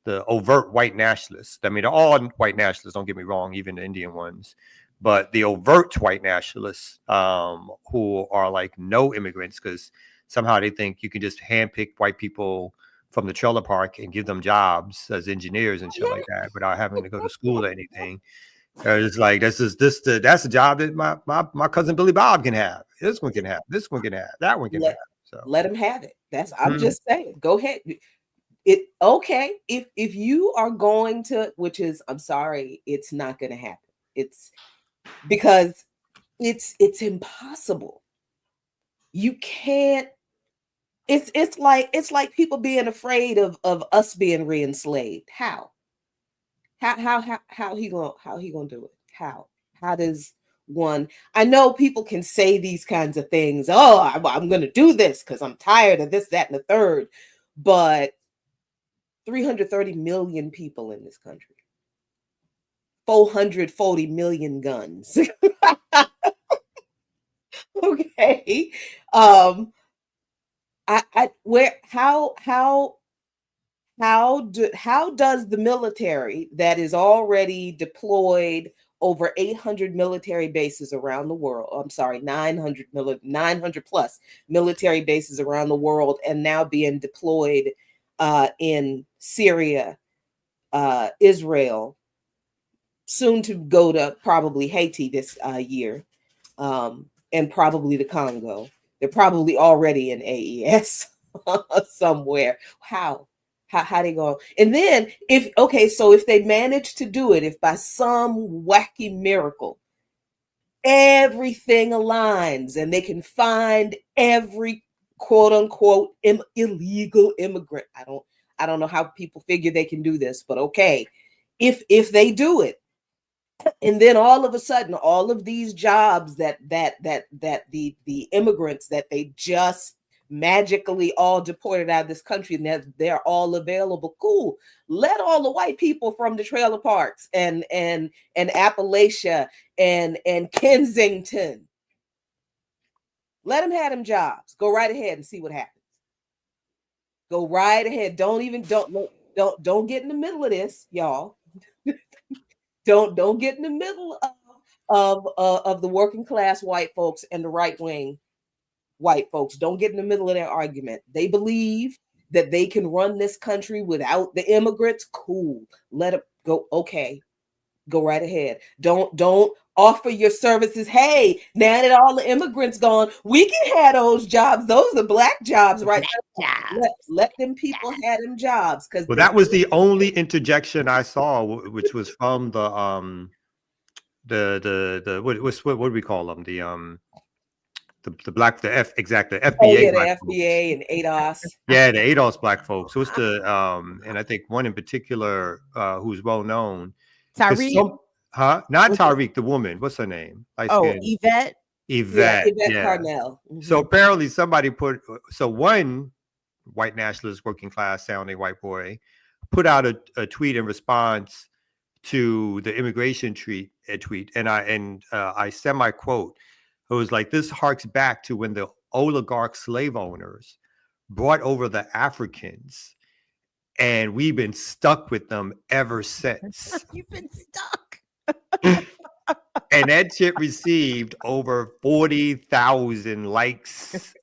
overt white nationalists. I mean, all white nationalists. Don't get me wrong, even the Indian ones. But the overt white nationalists who are like no immigrants because somehow they think you can just handpick white people from the trailer park and give them jobs as engineers and shit like that without having to go to school or anything. It's like that's a job that my cousin Billy Bob can have. This one can have. This one can have. That one can have. So let him have it. I'm just saying. Go ahead. It okay if you are going to, which is I'm sorry, it's not going to happen. It's because it's impossible. You can't. It's like people being afraid of us being re-enslaved. How he gonna do it? How does one? I know people can say these kinds of things. Oh, I'm gonna do this because I'm tired of this, that, and the third. But 330 million people in this country. 440 million guns. Okay. How does the military that is already deployed over 800 military bases around the world, 900 plus military bases around the world, and now being deployed in Syria, Israel, soon to go to probably Haiti this year, and probably the Congo. They're probably already in AES somewhere. How they go? And then so if they manage to do it, if by some wacky miracle everything aligns and they can find every quote unquote illegal immigrant. I don't know how people figure they can do this, but okay. If they do it, and then all of a sudden, all of these jobs that the immigrants that they just magically all deported out of this country and they're all available. Cool. Let all the white people from the trailer parks and Appalachia and Kensington. Let them have them jobs. Go right ahead and see what happens. Go right ahead. Don't get in the middle of this, y'all. Don't get in the middle of the working class white folks and the right wing white folks. Don't get in the middle of their argument. They believe that they can run this country without the immigrants. Cool. Let it go. Okay. Go right ahead. Don't offer your services. Hey, now that all the immigrants gone, we can have those jobs. Those are black jobs, right? Let them people have them jobs. Well, that was the only interjection I saw, which was from the what do we call them? The FBA. Oh, yeah, the FBA and ADOS. Yeah, the ADOS black folks. So it's the and I think one in particular who's well known. Tariq. Not Tariq, the woman. What's her name? Yvette. Yvette Carnell. Mm-hmm. So apparently somebody one white nationalist working class sounding white boy put out a tweet in response to the immigration tweet, and I semi-quote. It was like, this harks back to when the oligarch slave owners brought over the Africans, and we've been stuck with them ever since. You've been stuck. And that shit received over 40,000 likes.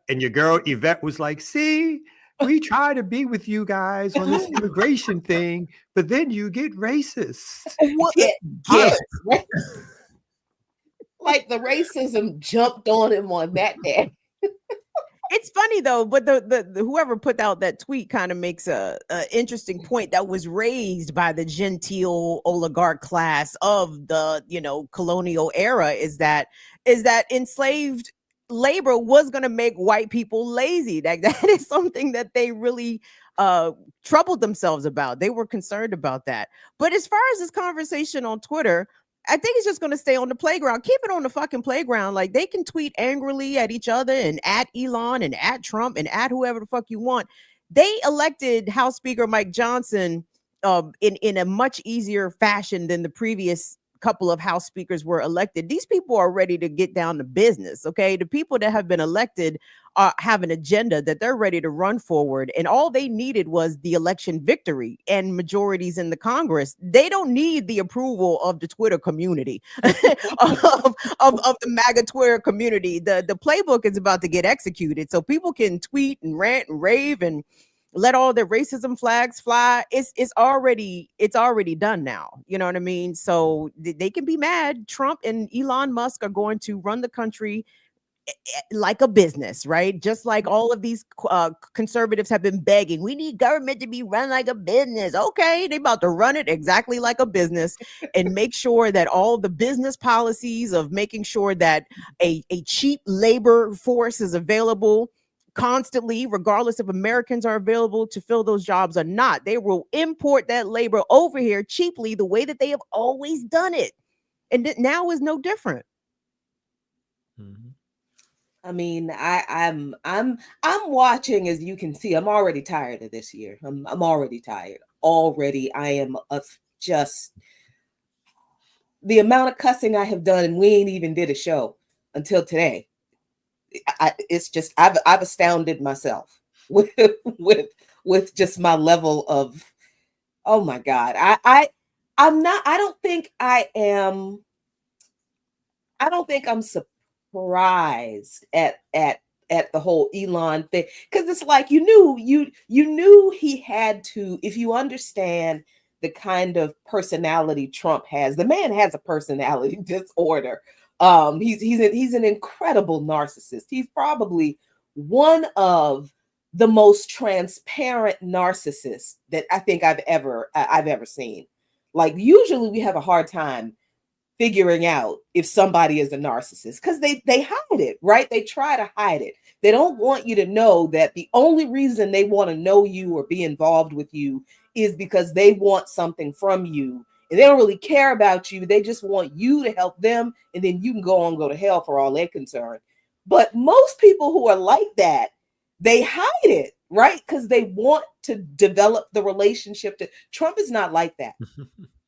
And your girl Yvette was like, see, we try to be with you guys on this immigration thing, but then you get racist. Like the racism jumped on him on that day. It's funny though, but the whoever put out that tweet kind of makes a interesting point that was raised by the genteel oligarch class of the colonial era is that enslaved labor was going to make white people lazy. That is something that they really troubled themselves about. They were concerned about that. But as far as this conversation on Twitter, I think it's just going to stay on the playground. Keep it on the fucking playground. Like, they can tweet angrily at each other and at Elon and at Trump and at whoever the fuck you want. They elected House Speaker Mike Johnson in a much easier fashion than the previous couple of House speakers were elected. These people are ready to get down to business. Okay, the people that have been elected have an agenda that they're ready to run forward, and all they needed was the election victory and majorities in the Congress. They don't need the approval of the Twitter community, of the MAGA Twitter community. The playbook is about to get executed, so people can tweet and rant and rave and let all their racism flags fly. It's already done now. You know what I mean? So they can be mad. Trump and Elon Musk are going to run the country like a business, right? Just like all of these conservatives have been begging, we need government to be run like a business. Okay, they about to run it exactly like a business and make sure that all the business policies of making sure that a cheap labor force is available constantly, regardless if Americans are available to fill those jobs or not. They will import that labor over here cheaply, the way that they have always done it. And now is no different. Mm-hmm. I mean, I'm watching, as you can see. I'm already tired of this year. I'm already tired. Already, I am just the amount of cussing I have done, and we ain't even did a show until today. It's just I've astounded myself with just my level of, oh my God. I'm not. I don't think I'm surprised at the whole Elon thing, because it's like you knew he had to. If you understand the kind of personality Trump has, the man has a personality disorder. He's an incredible narcissist. He's probably one of the most transparent narcissists that I think I've ever seen. Like, usually we have a hard time figuring out if somebody is a narcissist because they hide it, right? They try to hide it. They don't want you to know that the only reason they want to know you or be involved with you is because they want something from you. And they don't really care about you. They just want you to help them. And then you can go to hell for all they're concerned. But most people who are like that, they hide it, right? Because they want to develop the relationship. Trump is not like that.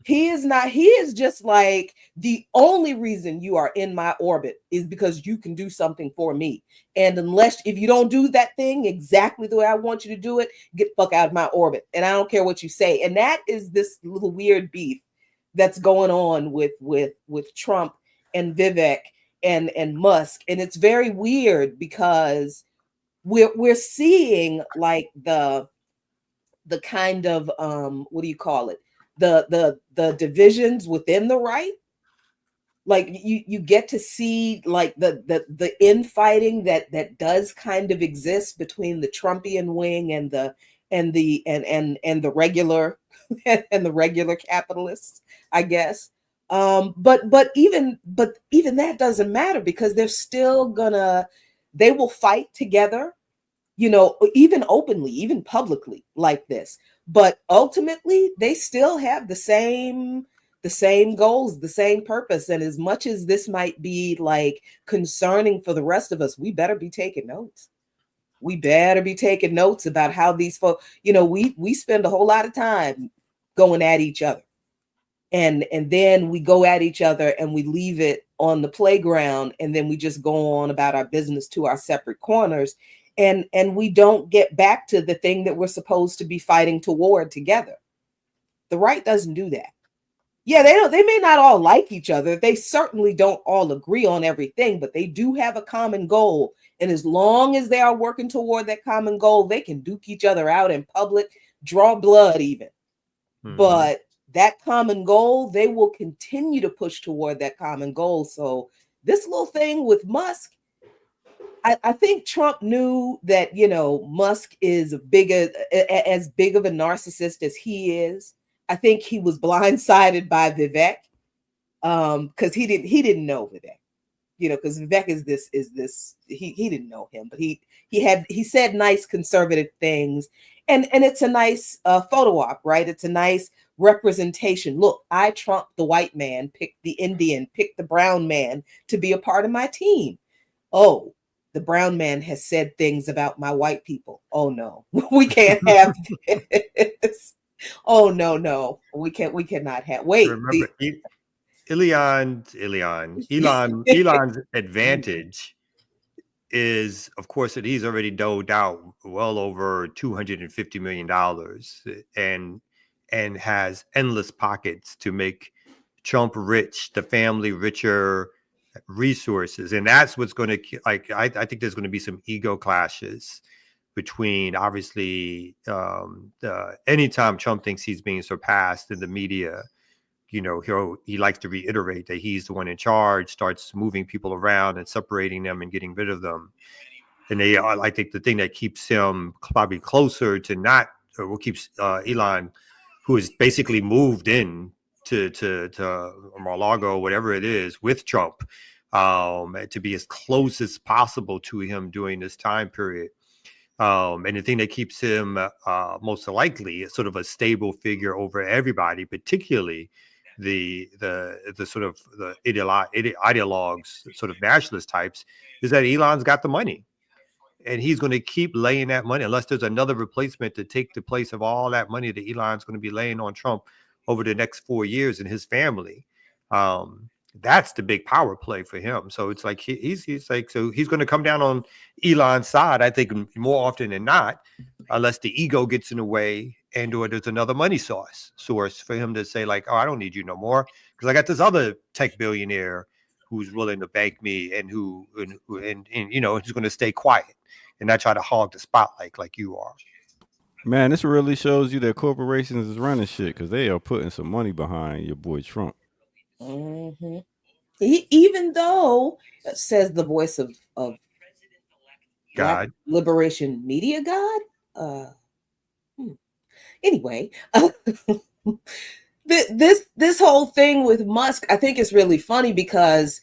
He is not. He is just like, the only reason you are in my orbit is because you can do something for me. And if you don't do that thing exactly the way I want you to do it, get the fuck out of my orbit. And I don't care what you say. And that is this little weird beef that's going on with Trump and Vivek and Musk. And it's very weird because we're seeing like the kind of what do you call it? The divisions within the right. Like you get to see like the infighting that does kind of exist between the Trumpian wing and the regular and the regular capitalists, I guess. But even that doesn't matter, because they will fight together, even openly, even publicly like this. But ultimately, they still have the same goals, the same purpose. And as much as this might be like concerning for the rest of us, we better be taking notes. We better be taking notes about how these folks, we spend a whole lot of time going at each other. And then we go at each other and we leave it on the playground, and then we just go on about our business to our separate corners. And we don't get back to the thing that we're supposed to be fighting toward together. The right doesn't do that. Yeah, they may not all like each other. They certainly don't all agree on everything, but they do have a common goal. And as long as they are working toward that common goal, they can duke each other out in public, draw blood even. Mm-hmm. But that common goal, they will continue to push toward that common goal. So this little thing with Musk, I think Trump knew that, Musk is as big of a narcissist as he is. I think he was blindsided by Vivek because he didn't know Vivek. because Vivek is this he didn't know him, but he said nice conservative things, and it's a nice photo op, right? It's a nice representation. Look, I trumped the white man, picked the Indian, picked the brown man to be a part of my team. Oh, the brown man has said things about my white people. Oh no, we can't have this. Oh no, we cannot have. Wait, remember, Elon's advantage is, of course, that he's already doled out well over $250 million and has endless pockets to make Trump rich, the family richer, resources. And that's what's going to, like, I think there's going to be some ego clashes between, obviously, anytime Trump thinks he's being surpassed in the media, he likes to reiterate that he's the one in charge, starts moving people around and separating them and getting rid of them. And I think the thing that keeps him probably closer to what keeps Elon, who has basically moved in to Mar-a-Lago, whatever it is, with Trump, to be as close as possible to him during this time period. And the thing that keeps him most likely is sort of a stable figure over everybody, particularly the sort of the ideologues, sort of nationalist types, is that Elon's got the money. And he's going to keep laying that money unless there's another replacement to take the place of all that money that Elon's going to be laying on Trump over the next 4 years and his family. That's the big power play for him. So it's like he's going to come down on Elon's side, I think, more often than not, unless the ego gets in the way or there's another money source for him to say, like, oh, I don't need you no more because I got this other tech billionaire who's willing to bank me and who's going to stay quiet and not try to hog the spotlight like you are. Man, this really shows you that corporations is running shit because they are putting some money behind your boy Trump. Mm-hmm. Even though, says the voice of God, Liberation Media God. Anyway, this whole thing with Musk, I think is really funny because,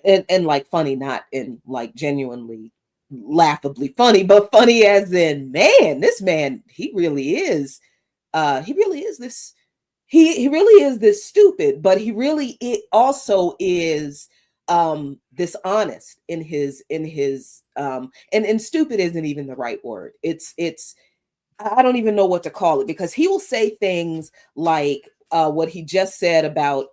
and like funny, not in like genuinely laughably funny, but funny as in, man, this man, he really is this. He really is this stupid, but it also is dishonest in his and stupid isn't even the right word. It's I don't even know what to call it because he will say things like what he just said about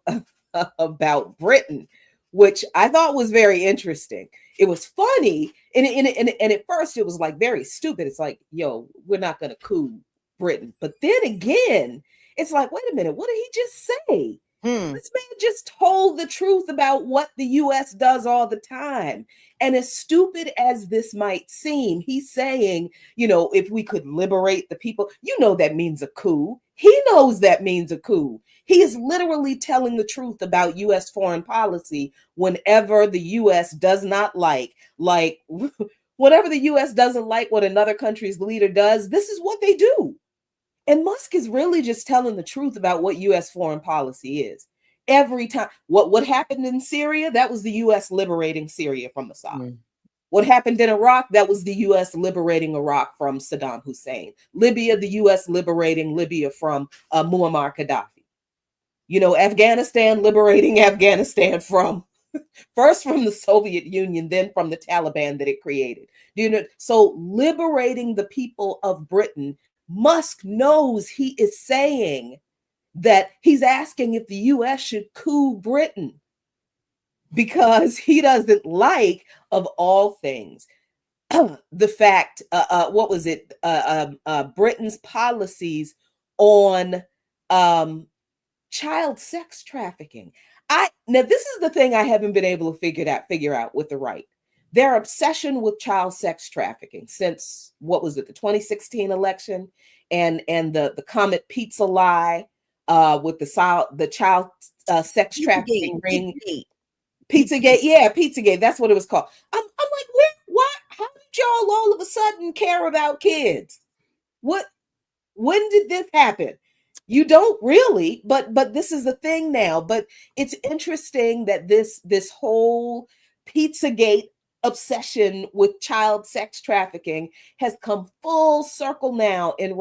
Britain, which I thought was very interesting. It was funny, and at first it was like very stupid. It's like, yo, we're not gonna coup Britain, but then again, it's like, wait a minute, what did he just say? This man just told the truth about what the U.S. does all the time. And as stupid as this might seem, he's saying, if we could liberate the people, that means a coup. He knows that means a coup. He is literally telling the truth about U.S. foreign policy whenever the U.S. does not like whenever the U.S. doesn't like what another country's leader does, this is what they do. And Musk is really just telling the truth about what U.S. foreign policy is. Every time, what happened in Syria, that was the U.S. liberating Syria from Assad. What happened in Iraq, that was the U.S. liberating Iraq from Saddam Hussein. Libya, the U.S. liberating Libya from Muammar Gaddafi. Afghanistan liberating Afghanistan first from the Soviet Union, then from the Taliban that it created. So liberating the people of Britain, Musk knows he is saying that he's asking if the U.S. should coup Britain because he doesn't like, of all things, the fact, Britain's policies on child sex trafficking. Now, this is the thing I haven't been able to figure out with the right. Their obsession with child sex trafficking since, the 2016 election and the Comet Pizza lie with the child sex trafficking ring. Pizzagate, yeah, Pizzagate. That's what it was called. I'm like, why? How did y'all all of a sudden care about kids? When did this happen? You don't really, but this is a thing now. But it's interesting that this whole Pizzagate obsession with child sex trafficking has come full circle now in the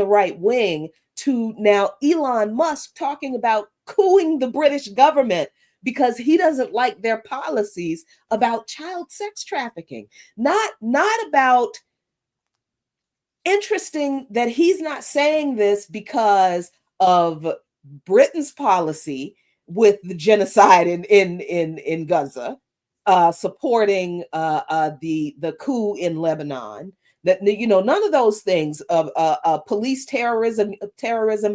right wing to now Elon Musk talking about cooing the British government because he doesn't like their policies about child sex trafficking. Not about, interesting that he's not saying this because of Britain's policy with the genocide in Gaza, supporting the coup in Lebanon. That, you know, none of those things of police terrorism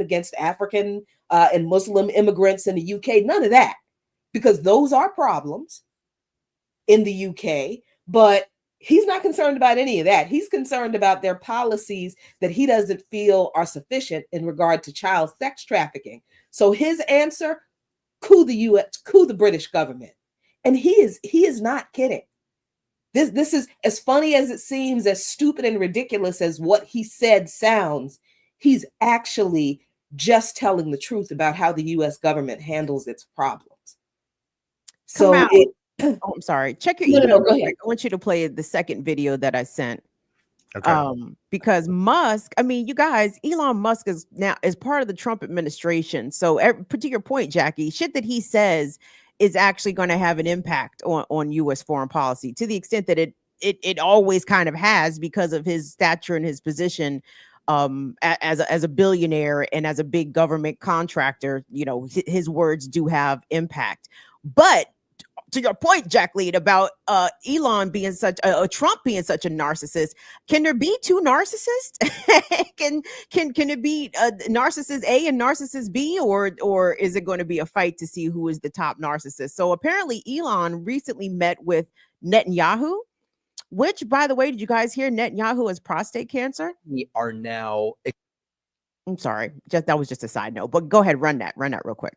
against African and Muslim immigrants in the UK, none of that, because those are problems in the UK. But he's not concerned about any of that. He's concerned about their policies that he doesn't feel are sufficient in regard to child sex trafficking. So his answer: coup the British government. And he is not kidding. This is, as funny as it seems, as stupid and ridiculous as what he said sounds, he's actually just telling the truth about how the US government handles its problems. So I'm sorry. Check your email. No, go ahead. I want you to play the second video that I sent. Okay. Because Musk, I mean, you guys, Elon Musk is part of the Trump administration. So to your point, Jackie, shit that he says is actually going to have an impact on U.S. foreign policy, to the extent that it always kind of has, because of his stature and his position as a billionaire and as a big government contractor. You know, his words do have impact. But to your point, Jacqueline, about Elon being Trump being such a narcissist, can there be two narcissists? can it be narcissist A and narcissist B, or is it going to be a fight to see who is the top narcissist? So apparently Elon recently met with Netanyahu, which, by the way, did you guys hear Netanyahu has prostate cancer? We are now. I'm sorry, that was just a side note, but go ahead, run that real quick.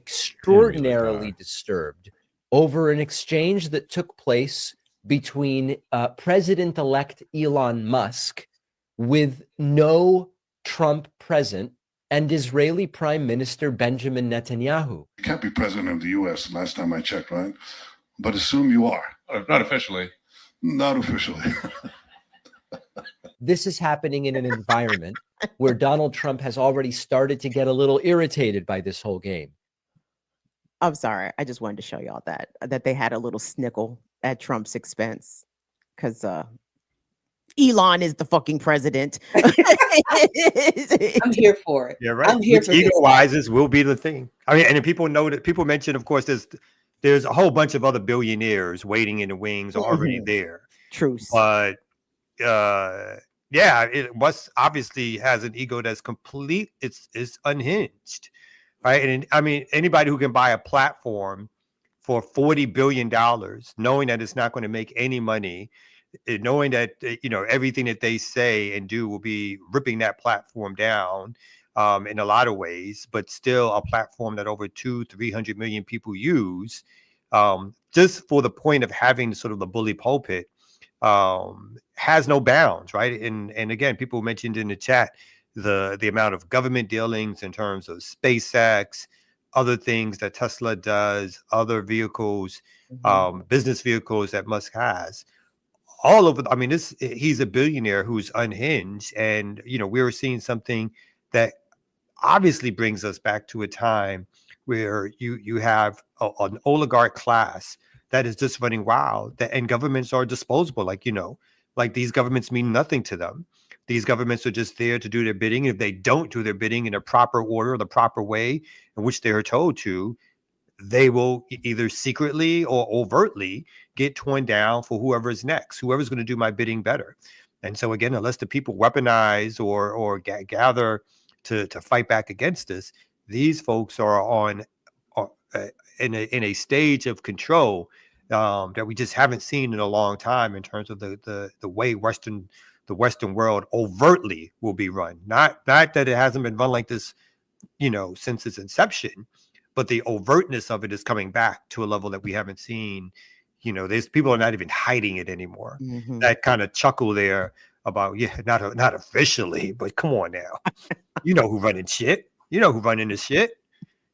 Extraordinarily disturbed over an exchange that took place between President-elect Elon Musk, with no Trump present, and Israeli Prime Minister Benjamin Netanyahu. You can't be president of the U.S. last time I checked, right? But assume you are. Not officially. Not officially. This is happening in an environment where Donald Trump has already started to get a little irritated by this whole game. I'm sorry. I just wanted to show y'all that they had a little snickle at Trump's expense, because Elon is the fucking president. I'm here for it. Yeah, right. I'm here for ego this. wises will be the thing. I mean, and people know that, people mention, of course, there's a whole bunch of other billionaires waiting in the wings already there. Truce. But yeah, it must obviously has an ego that's complete. It's unhinged. Right. And I mean, anybody who can buy a platform for $40 billion, knowing that it's not going to make any money, knowing that, you know, everything that they say and do will be ripping that platform down in a lot of ways, but still a platform that over 200-300 million people use, just for the point of having sort of the bully pulpit, has no bounds. Right. And again, people mentioned in the chat the amount of government dealings in terms of SpaceX, other things that Tesla does, other vehicles, business vehicles that Musk has, all over. I mean, he's a billionaire who's unhinged, and you know, we were seeing something that obviously brings us back to a time where you have an oligarch class that is just running wild, and governments are disposable. Like, you know, like these governments mean nothing to them. These governments are just there to do their bidding. If they don't do their bidding in a proper order, the proper way in which they are told to, they will either secretly or overtly get torn down for whoever's next, whoever's going to do my bidding better. And so again, unless the people weaponize or gather to fight back against this, these folks are in a stage of control that we just haven't seen in a long time, in terms of the way the Western world overtly will be run. Not that it hasn't been run like this, you know, since its inception, but the overtness of it is coming back to a level that we haven't seen. You know, there's people are not even hiding it anymore. That kind of chuckle there about, yeah, not officially, but come on now. You know who running shit. You know who running the shit.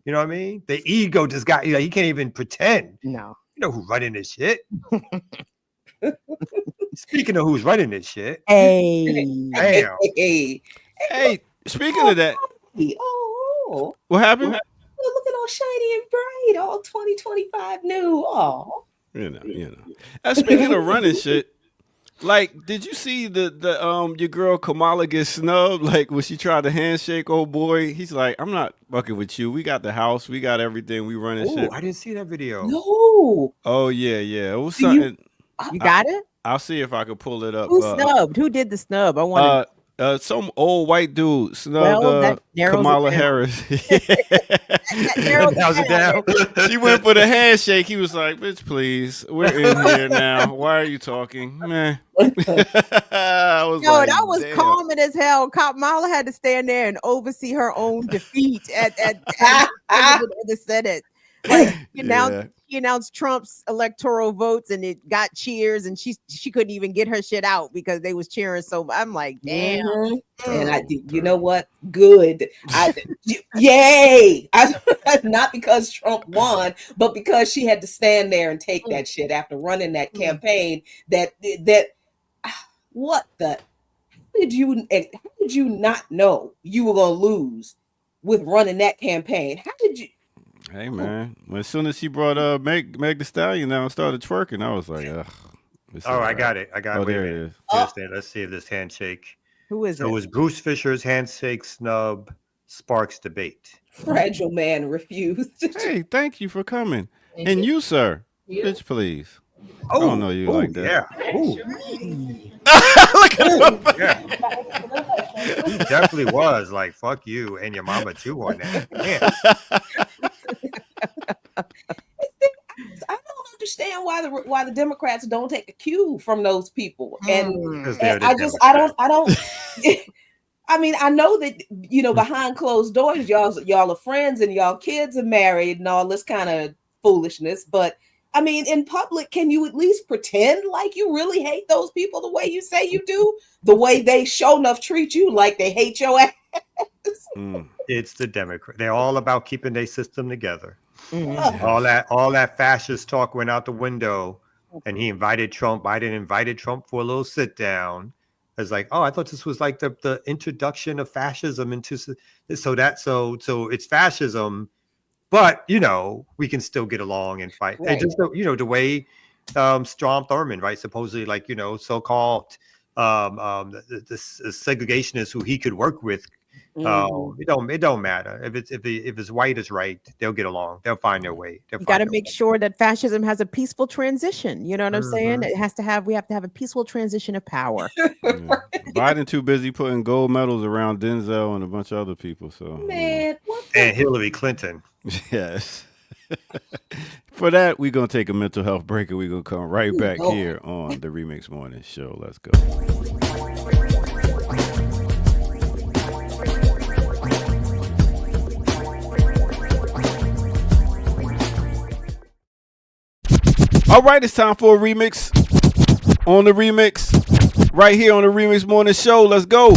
You know what I mean? The ego just got, he can't even pretend. No. You know who's running this shit. Speaking of who's running this shit. Hey. Damn. Hey, speaking of that. Oh. What happened? Looking all shiny and bright, all 2025 new. Oh. You know. Speaking of running shit, like, did you see the your girl Kamala get snubbed? Like, when she tried to handshake old boy, he's like, I'm not fucking with you. We got the house, we got everything, we running shit. I didn't see that video. No. Oh yeah. It was something. You got it? I'll see if I can pull it up. Who snubbed? Who did the snub? I want some old white dude snubbed Kamala Harris. Narrows it down. She went for the handshake. He was like, "Bitch, please, we're in here now. Why are you talking, man?" That was calming as hell. Kamala had to stand there and oversee her own defeat at the Senate. Like, he announced Trump's electoral votes, and it got cheers, and she couldn't even get her shit out because they was cheering. So I'm like, damn. Mm-hmm. And you know what? Good. Yay! Not because Trump won, but because she had to stand there and take that shit after running that campaign. What the? How did you not know you were gonna lose with running that campaign? How did you? Hey man, as soon as she brought Meg Thee Stallion out and started twerking, I was like, ugh. I got it. Oh, there it is. Let's see if this handshake. Who is it? It was Bruce Fisher's handshake snub sparks debate. Fragile man refused. Hey, thank you for coming. And you, sir. Bitch, please. Oh, I don't know you like that. Yeah. Ooh. Look at him. Yeah. He definitely was like, fuck you and your mama too on that. Yeah. I don't understand why the Democrats don't take a cue from those people. And I don't I mean, I know that, behind closed doors, y'all are friends and y'all kids are married and all this kind of foolishness, but I mean, in public, can you at least pretend like you really hate those people the way you say you do? The way they show enough treat you like they hate your ass. It's the Democrat. They're all about keeping their system together. Mm-hmm. All that fascist talk went out the window, and he invited Trump. Biden invited Trump for a little sit down. It's like, oh, I thought this was like the introduction of fascism into so it's fascism. But, we can still get along and fight. Right. Just, the way Strom Thurmond, right, supposedly, like, so-called the segregationists who he could work with, it don't matter. If it's white is right, they'll get along. They'll find their way. You got to make sure that fascism has a peaceful transition. You know what I'm saying? We have to have a peaceful transition of power. Biden too busy putting gold medals around Denzel and a bunch of other people. So and Hillary Clinton. Yes. For that, we're going to take a mental health break and we're going to come right back here on the Remix Morning Show. Let's go. All right, it's time for a remix on the remix right here on the Remix Morning Show. Let's go.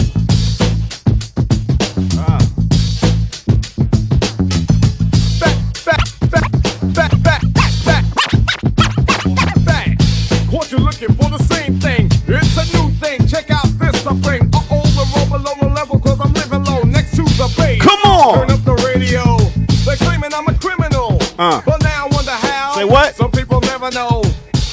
What you looking for? The same thing. It's a new thing. Check out this I bring. The roll below the level, cause I'm living low next to the base. Come on. Turn up the radio. They're claiming I'm a criminal. But now I wonder how. Say what? Some people never know.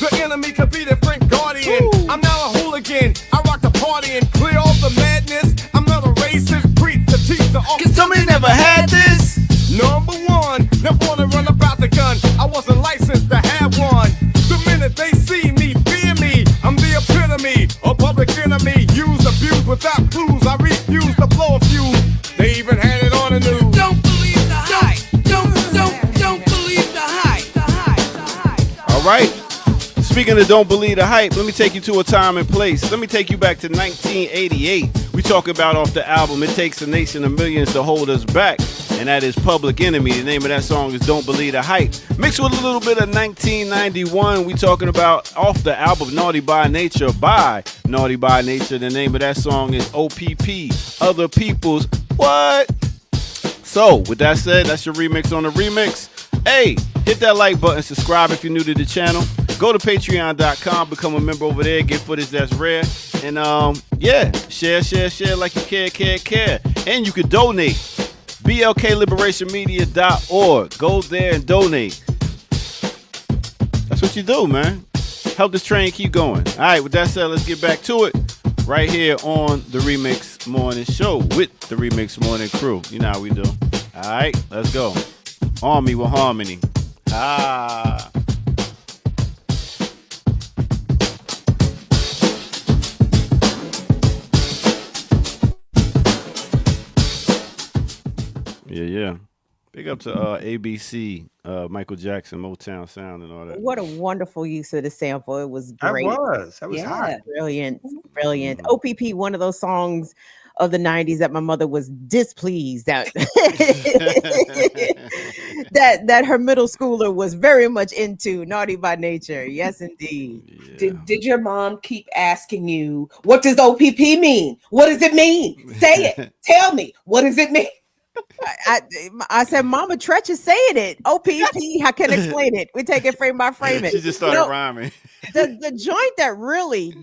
The enemy could be the Frank Guardian. Ooh. I'm now a hooligan. I rock the party and clear all the madness. I'm not a racist. Preach the teach the officer. Cause somebody never had this. Number one, never wanna run about the gun. I wasn't licensed to have one. The minute they see me, fear me. I'm the epitome, a public enemy. Use, abuse without clues. I refuse to blow a fuse. They even had it on the news. Don't believe the hype. Don't believe the hype. All right. Speaking of don't believe the hype, let me take you to a time and place. Let me take you back to 1988. We talk about off the album, It Takes a Nation of Millions to Hold Us Back. And that is Public Enemy. The name of that song is Don't Believe the Hype. Mixed with a little bit of 1991. We talking about off the album Naughty by Nature by Naughty by Nature. The name of that song is OPP. Other People's What? So, with that said, that's your remix on the remix. Hey, hit that like button, subscribe if you're new to the channel. Go to patreon.com, become a member over there, get footage that's rare. And yeah, share like you care. And you can donate. BLKLiberationMedia.org. Go there and donate. That's what you do, man. Help this train keep going. All right, with that said, let's get back to it. Right here on the Remix Morning Show with the Remix Morning crew. You know how we do. All right, let's go. Army with harmony. Ah. Yeah. Big up to ABC, Michael Jackson, Motown Sound, and all that. What a wonderful use of the sample. It was great. That was hot. Brilliant. OPP, one of those songs of the 90s that my mother was displeased that that her middle schooler was very much into. Naughty by Nature. Yes, indeed. Yeah. Did your mom keep asking you, what does OPP mean? What does it mean? Say it. Tell me. What does it mean? I said, Mama Tretch is saying it. OPP, I can explain it. We take it frame by frame. She just started rhyming. The joint that really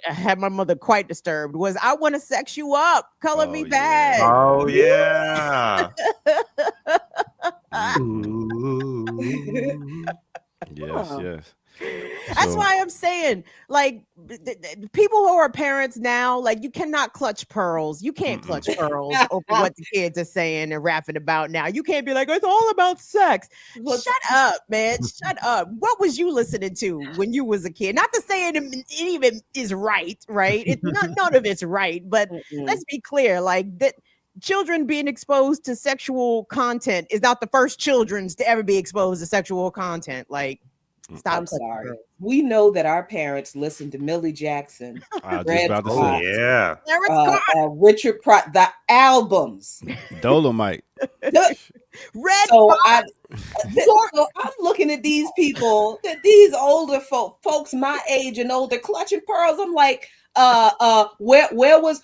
had my mother quite disturbed was "I Want to Sex You Up, Color Me Bad." Oh yeah. Yes. That's why I'm saying, like, people who are parents now, like, you cannot clutch pearls. You can't clutch pearls over what the kids are saying and rapping about now. You can't be like, it's all about sex. Shut up, man. Shut up. What was you listening to when you was a kid? Not to say it even is right? It's not, none of it's right, but let's be clear, like that. Children being exposed to sexual content is not the first children's to ever be exposed to sexual content. Like, stop. I'm sorry. We know that our parents listened to Millie Jackson, Red Fox, Richard Pryor, the albums, Dolomite, Red. So I'm looking at these people, these older folks my age and older, clutching pearls. I'm like, where was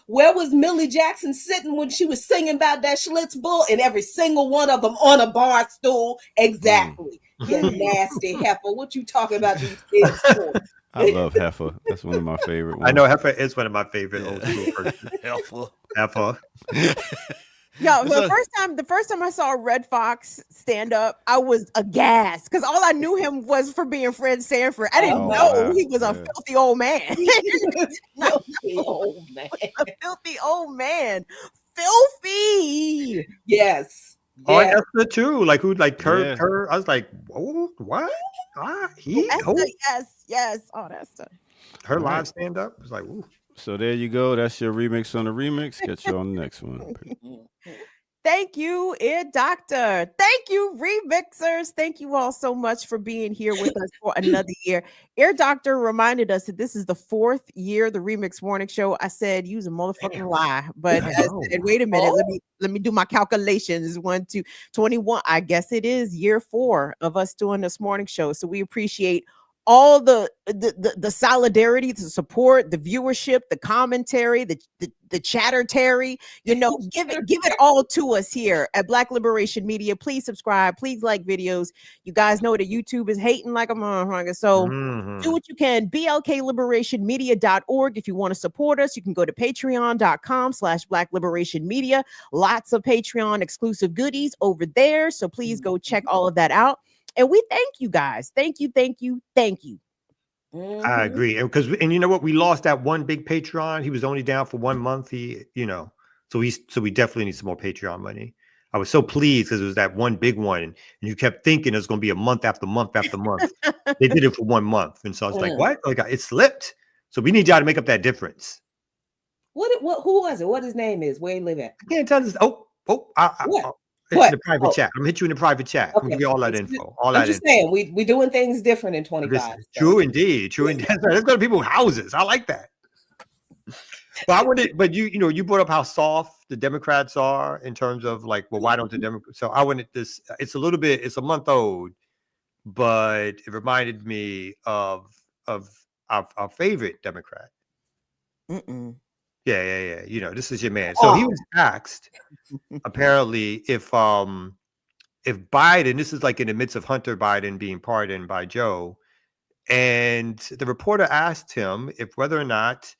Millie Jackson sitting when she was singing about that Schlitz bull? And every single one of them on a bar stool. Exactly. You nasty heifer. What you talking about these kids for? I love Heifer. That's one of my favorite ones. I know Heifer is one of my favorite old school persons. Heifer. No, the first time I saw Red Fox stand up, I was aghast because all I knew him was for being Fred Sanford. I didn't know he was a filthy old man. Filthy old man. A filthy old man. Filthy. Yes. Oh, and Esther too. Like who? Like her. I was like, whoa, what? Yes. Oh, that's her live stand up. Was like, ooh. So there you go. That's your remix on the remix. Get you on the next one. Thank you, Ear Doctor. Thank you, remixers. Thank you all so much for being here with us for another year. Ear Doctor reminded us that this is the 4th year, the Remix Morning Show. I said, use a motherfucking lie, but I said, wait a minute, let me do my calculations. 1, 2, 21. I guess it is year 4 of us doing this morning show. So we appreciate all the solidarity, the support, the viewership, the commentary, the chatter-terry, give it all to us here at Black Liberation Media. Please subscribe, please like videos. You guys know that YouTube is hating like a motherfucker, so do what you can. BLKLiberationMedia.org. If you want to support us, you can go to patreon.com/Black Liberation Media. Lots of Patreon exclusive goodies over there, so please go check all of that out. And we thank you guys. Thank you. I agree. And you know what? We lost that one big Patreon. He was only down for 1 month. So we definitely need some more Patreon money. I was so pleased because it was that one big one. And you kept thinking it was going to be a month after month after month. They did it for 1 month. And so I was like, what? Like it slipped. So we need y'all to make up that difference. Who was it? What his name is? Where he live at? I can't tell this. Hit you in the private chat. I'm gonna hit you in the private chat. I'm gonna give you all that info. I'm just saying, we doing things different in 25. True indeed. Let's go to people's houses. I like that. But you brought up how soft the Democrats are in terms of like, well, why don't the Democrats? So I wanted this. It's a month old, but it reminded me of our favorite Democrat. Yeah. You know, this is your man. So he was asked apparently if Biden, this is like in the midst of Hunter Biden being pardoned by Joe, and the reporter asked him if whether or not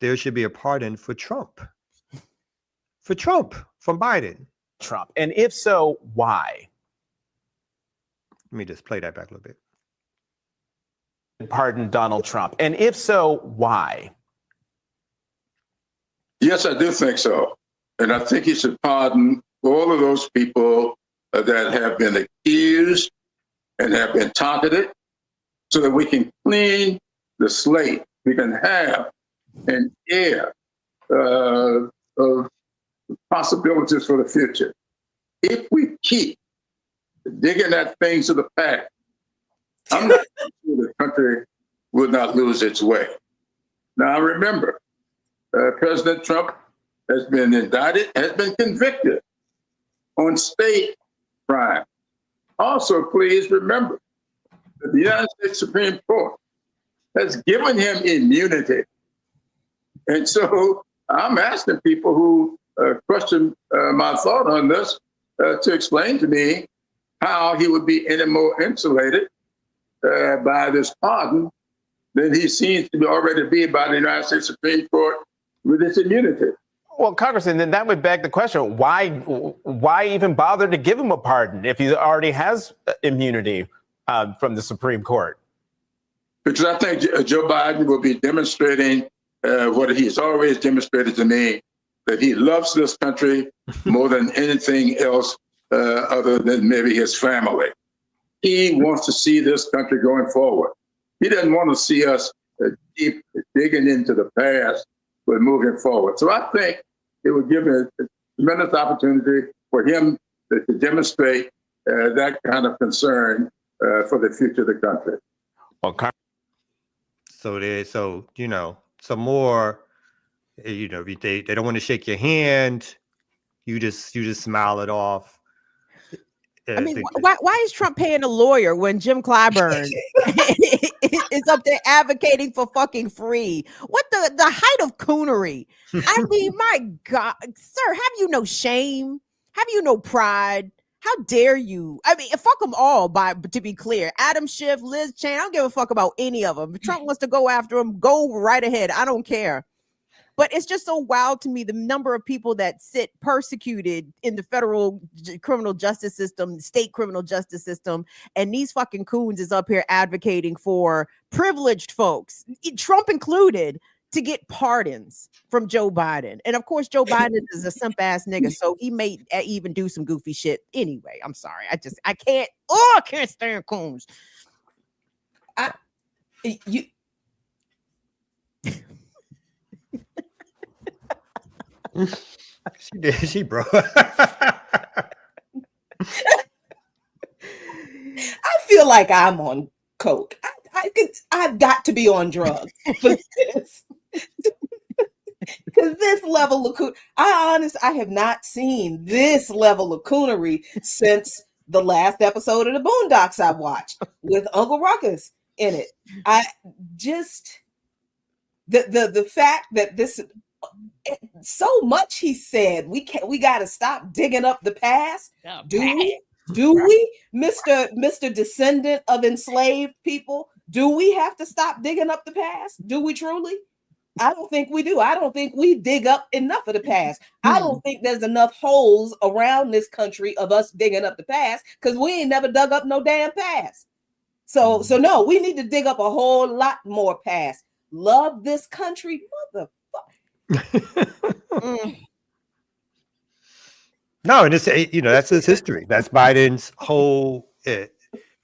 there should be a pardon for Trump. From Biden. Trump. And if so, why? Let me just play that back a little bit. Pardon Donald Trump. And if so, why? Yes, I do think so. And I think he should pardon all of those people that have been accused and have been targeted so that we can clean the slate. We can have an air of possibilities for the future. If we keep digging at things of the past, I'm not sure the country will not lose its way. Now, remember, President Trump has been indicted, has been convicted on state crime. Also, please remember that the United States Supreme Court has given him immunity. And so I'm asking people who question my thought on this to explain to me how he would be any more insulated by this pardon than he seems to already be by the United States Supreme Court with its immunity. Well, Congressman, then that would beg the question, why even bother to give him a pardon if he already has immunity from the Supreme Court? Because I think Joe Biden will be demonstrating what he's always demonstrated to me, that he loves this country more than anything else other than maybe his family. He wants to see this country going forward. He doesn't want to see us deep digging into the past, but moving forward. So I think it would give a tremendous opportunity for him to demonstrate that kind of concern for the future of the country. Okay. So you know, some more, you know, they don't want to shake your hand. You just smile it off. I mean, why is Trump paying a lawyer when Jim Clyburn is up there advocating for fucking free? What the height of coonery? I mean, my God, sir, have you no shame? Have you no pride? How dare you? I mean, fuck them all, to be clear. Adam Schiff, Liz Cheney, I don't give a fuck about any of them. If Trump wants to go after them, go right ahead. I don't care. But it's just so wild to me, the number of people that sit persecuted in the federal criminal justice system, state criminal justice system, and these fucking coons is up here advocating for privileged folks, Trump included, to get pardons from Joe Biden. And of course, Joe Biden is a simp ass nigga, so he may even do some goofy shit anyway. I'm sorry. I can't stand coons. She bro. I feel like I'm on coke. I've got to be on drugs for this. Because this level of I have not seen this level of coonery since the last episode of the Boondocks I watched with Uncle Ruckus in it. I just the fact that this so much he said we got to stop digging up the past. Do we, Mr. Descendant of enslaved people? Do we have to stop digging up the past? Do we truly? I don't think we do. I don't think we dig up enough of the past. I don't think there's enough holes around this country of us digging up the past because we ain't never dug up no damn past. So no, we need to dig up a whole lot more past. Love this country, motherfucker. No, and it's, you know, that's his history. That's Biden's whole.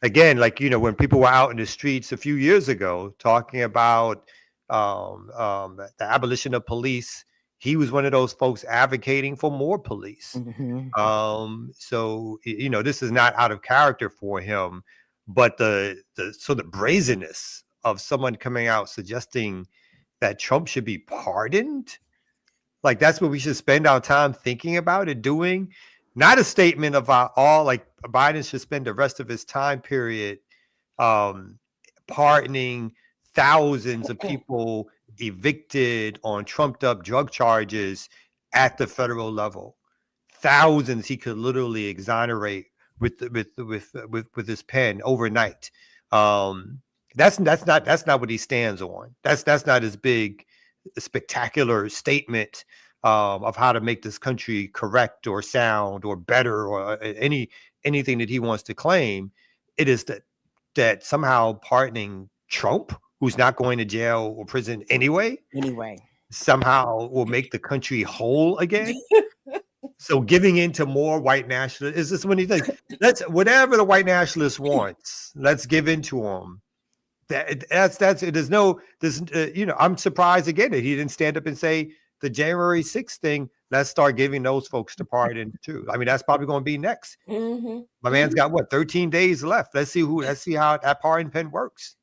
Again, like, you know, when people were out in the streets a few years ago talking about the abolition of police, he was one of those folks advocating for more police. Mm-hmm. So, you know, this is not out of character for him, but the brazenness of someone coming out suggesting that Trump should be pardoned, like that's what we should spend our time thinking about and doing. Not a statement of all, like Biden should spend the rest of his time period pardoning thousands of people evicted on trumped up drug charges at the federal level. Thousands he could literally exonerate with his pen overnight. That's not what he stands on. That's not his big spectacular statement of how to make this country correct or sound or better or anything that he wants to claim. It is that somehow pardoning Trump, who's not going to jail or prison anyway, somehow will make the country whole again. So giving in to more white nationalists is this when he thinks let's whatever the white nationalist wants, let's give in to him. That's there's no I'm surprised again that he didn't stand up and say the January 6th thing. Let's start giving those folks the pardon too. I mean, that's probably going to be next. Mm-hmm. My man's got 13 days left. Let's see how that pardon pen works.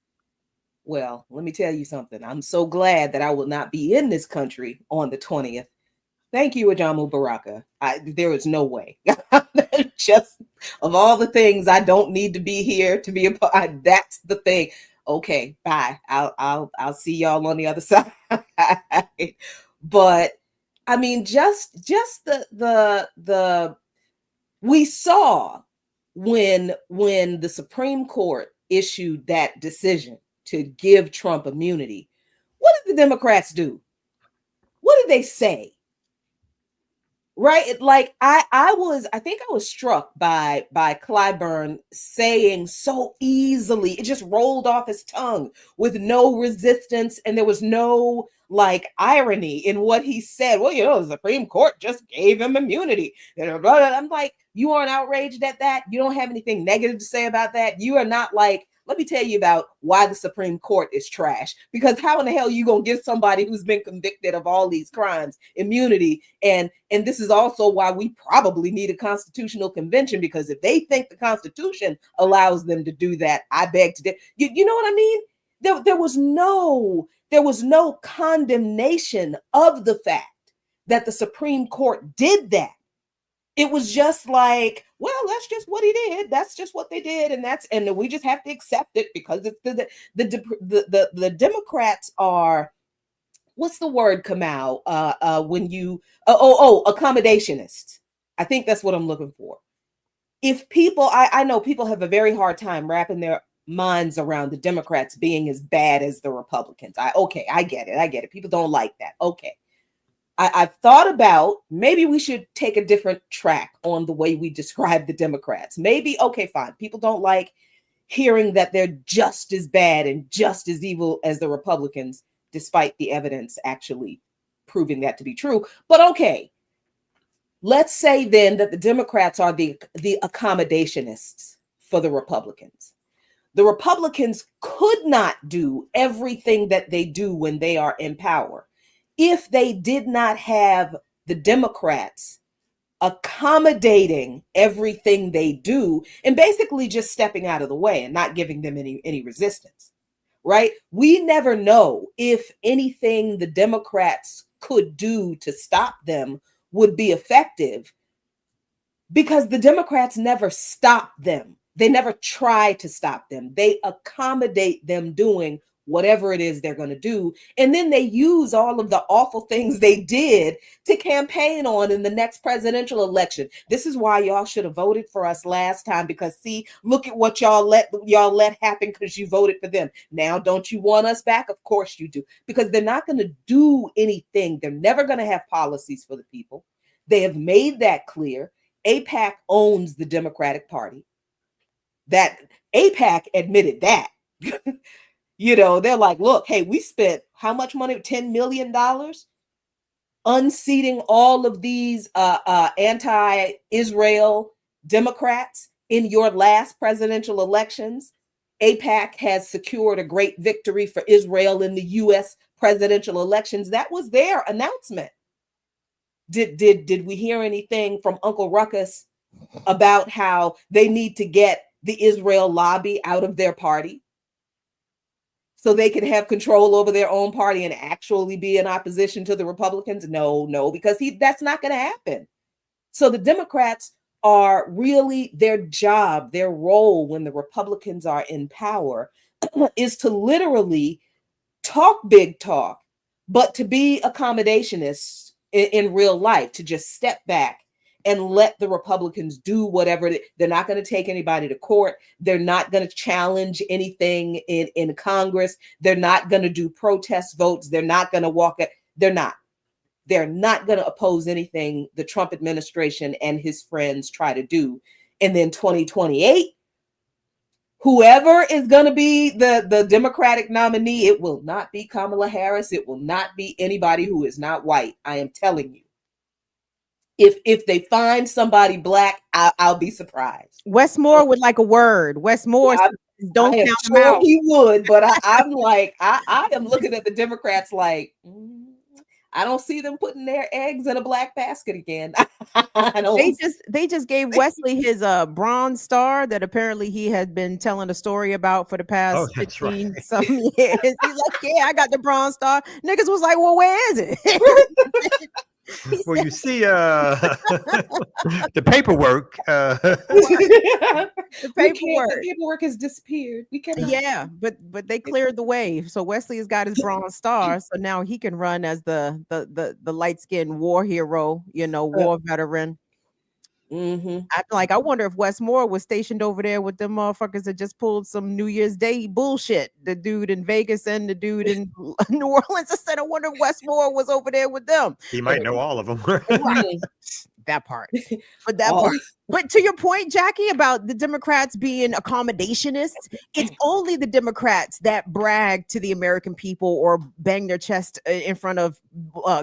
Well, let me tell you something. I'm so glad that I will not be in this country on the 20th. Thank you, Ajamu Baraka. There is no way. Just of all the things I don't need to be here to be a part. That's the thing. Okay, bye. I'll see y'all on the other side. But I mean, just the we saw when the Supreme Court issued that decision to give Trump immunity. What did the Democrats do? What did they say? Right? Like I think I was struck by Clyburn saying so easily, it just rolled off his tongue with no resistance, and there was no like irony in what he said. Well, the Supreme Court just gave him immunity. I'm like, you aren't outraged at that? You don't have anything negative to say about that? You are not like, let me tell you about why the Supreme Court is trash. Because how in the hell are you going to give somebody who's been convicted of all these crimes immunity? And this is also why we probably need a constitutional convention, because if they think the Constitution allows them to do that, I beg to differ. You know what I mean? There was no condemnation of the fact that the Supreme Court did that. It was just like, well, that's just what he did. That's just what they did, and we just have to accept it because it's the Democrats are, what's the word, Kamau? When you accommodationists. I think that's what I'm looking for. If people, I know people have a very hard time wrapping their minds around the Democrats being as bad as the Republicans. I get it. People don't like that. Okay. I've thought about maybe we should take a different track on the way we describe the Democrats. Maybe, okay, fine. People don't like hearing that they're just as bad and just as evil as the Republicans, despite the evidence actually proving that to be true. But okay, let's say then that the Democrats are the accommodationists for the Republicans. The Republicans could not do everything that they do when they are in power if they did not have the Democrats accommodating everything they do and basically just stepping out of the way and not giving them any resistance, right? We never know if anything the Democrats could do to stop them would be effective because the Democrats never stop them. They never try to stop them. They accommodate them doing whatever it is they're going to do. And then they use all of the awful things they did to campaign on in the next presidential election. This is why y'all should have voted for us last time, because see, look at what y'all let happen because you voted for them. Now, don't you want us back? Of course you do, because they're not going to do anything. They're never going to have policies for the people. They have made that clear. AIPAC owns the Democratic Party. That AIPAC admitted that. They're like, look, hey, we spent how much money? $10 million unseating all of these anti-Israel Democrats in your last presidential elections. AIPAC has secured a great victory for Israel in the U.S. presidential elections. That was their announcement. Did we hear anything from Uncle Ruckus about how they need to get the Israel lobby out of their party so they can have control over their own party and actually be in opposition to the Republicans? No, because that's not going to happen. So the Democrats are really, their job, their role when the Republicans are in power is to literally talk big talk, but to be accommodationist in real life, to just step back and let the Republicans do whatever. They're not going to take anybody to court. They're not going to challenge anything in Congress. They're not going to do protest votes. They're not going to walk it. They're not going to oppose anything the Trump administration and his friends try to do. And then 2028, whoever is going to be the Democratic nominee, it will not be Kamala Harris. It will not be anybody who is not white. I am telling you. If they find somebody black, I'll be surprised. Wes Moore would like a word. Wes Moore, don't count him out. He would, but I'm like, I am looking at the Democrats like, I don't see them putting their eggs in a black basket again. They just gave Wesley his Bronze Star that apparently he had been telling a story about for the past 15 some years. He's like, yeah, I got the Bronze Star. Niggas was like, well, where is it? Well, you see the paperwork. The paperwork has disappeared. We can but they cleared the way. So Wesley has got his Bronze Star, so now he can run as the light-skinned war hero, war veteran. I wonder if Wes Moore was stationed over there with them motherfuckers that just pulled some New Year's Day bullshit. The dude in Vegas and the dude in New Orleans. I said, I wonder if Wes Moore was over there with them. He might know all of them. Right. That part. But part. But to your point, Jackie, about the Democrats being accommodationists, it's only the Democrats that brag to the American people or bang their chest in front of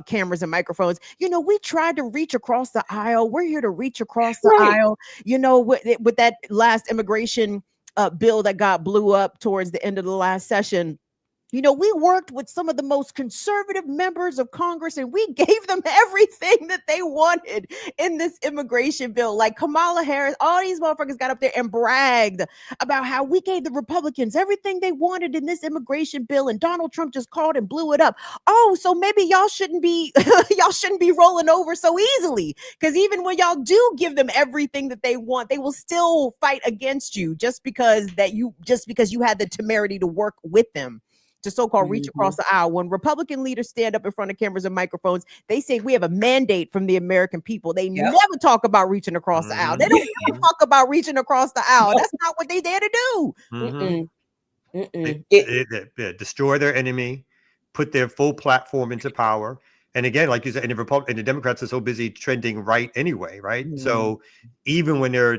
cameras and microphones. We tried to reach across the aisle. We're here to reach across the aisle. With that last immigration bill that got blew up towards the end of the last session. We worked with some of the most conservative members of Congress and we gave them everything that they wanted in this immigration bill. Like Kamala Harris, all these motherfuckers got up there and bragged about how we gave the Republicans everything they wanted in this immigration bill and Donald Trump just called and blew it up. Oh, so maybe y'all shouldn't be rolling over so easily, because even when y'all do give them everything that they want, they will still fight against you just because you had the temerity to work with them to so-called reach across the aisle. When Republican leaders stand up in front of cameras and microphones, they say we have a mandate from the American people. They never talk about reaching across the aisle. They don't ever talk about reaching across the aisle. That's not what they dare to do. They destroy their enemy, put their full platform into power. And again, like you said, and the Democrats are so busy trending right anyway, right? So even when they're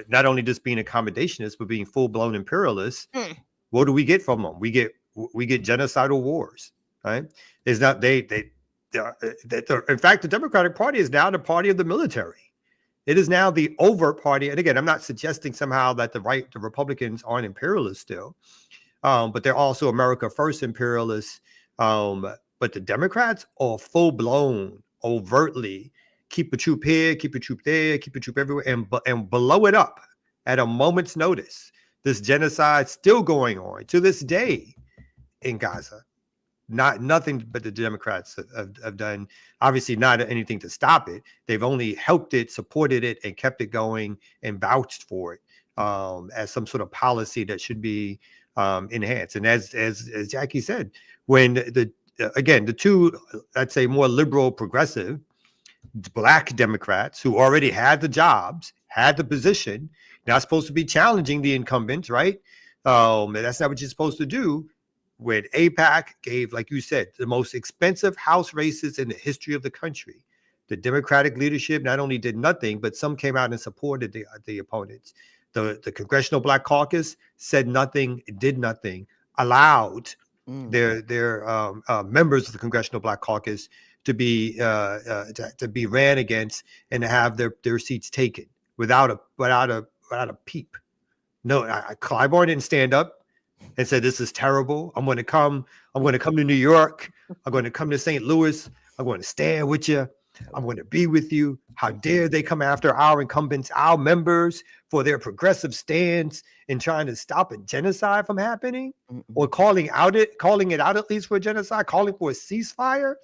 not only just being accommodationist, but being full-blown imperialists, what do we get from them? We get genocidal wars, right? It's not in fact, the Democratic Party is now the party of the military. It is now the overt party. And again, I'm not suggesting somehow that the Republicans aren't imperialists still, but they're also America First imperialists. But the Democrats are full blown, overtly keep a troop here, keep a troop there, keep a troop everywhere, and blow it up at a moment's notice. This genocide still going on to this day in Gaza. Nothing but the Democrats have done, obviously not anything to stop it. They've only helped it, supported it, and kept it going and vouched for it as some sort of policy that should be enhanced. And as Jackie said, when the two, I'd say more liberal, progressive, black Democrats who already had the jobs, had the position, not supposed to be challenging the incumbents, right? That's not what you're supposed to do. When AIPAC gave, like you said, the most expensive House races in the history of the country, the Democratic leadership not only did nothing, but some came out and supported the opponents. The Congressional Black Caucus said nothing, did nothing, allowed their members of the Congressional Black Caucus to be ran against and to have their seats taken without a peep. No, Clyburn didn't stand up and said, this is terrible. I'm going to come to New York. I'm going to come to St. Louis. I'm going to stand with you. I'm going to be with you. How dare they come after our incumbents, our members, for their progressive stance in trying to stop a genocide from happening, or calling it out at least for a genocide, calling for a ceasefire.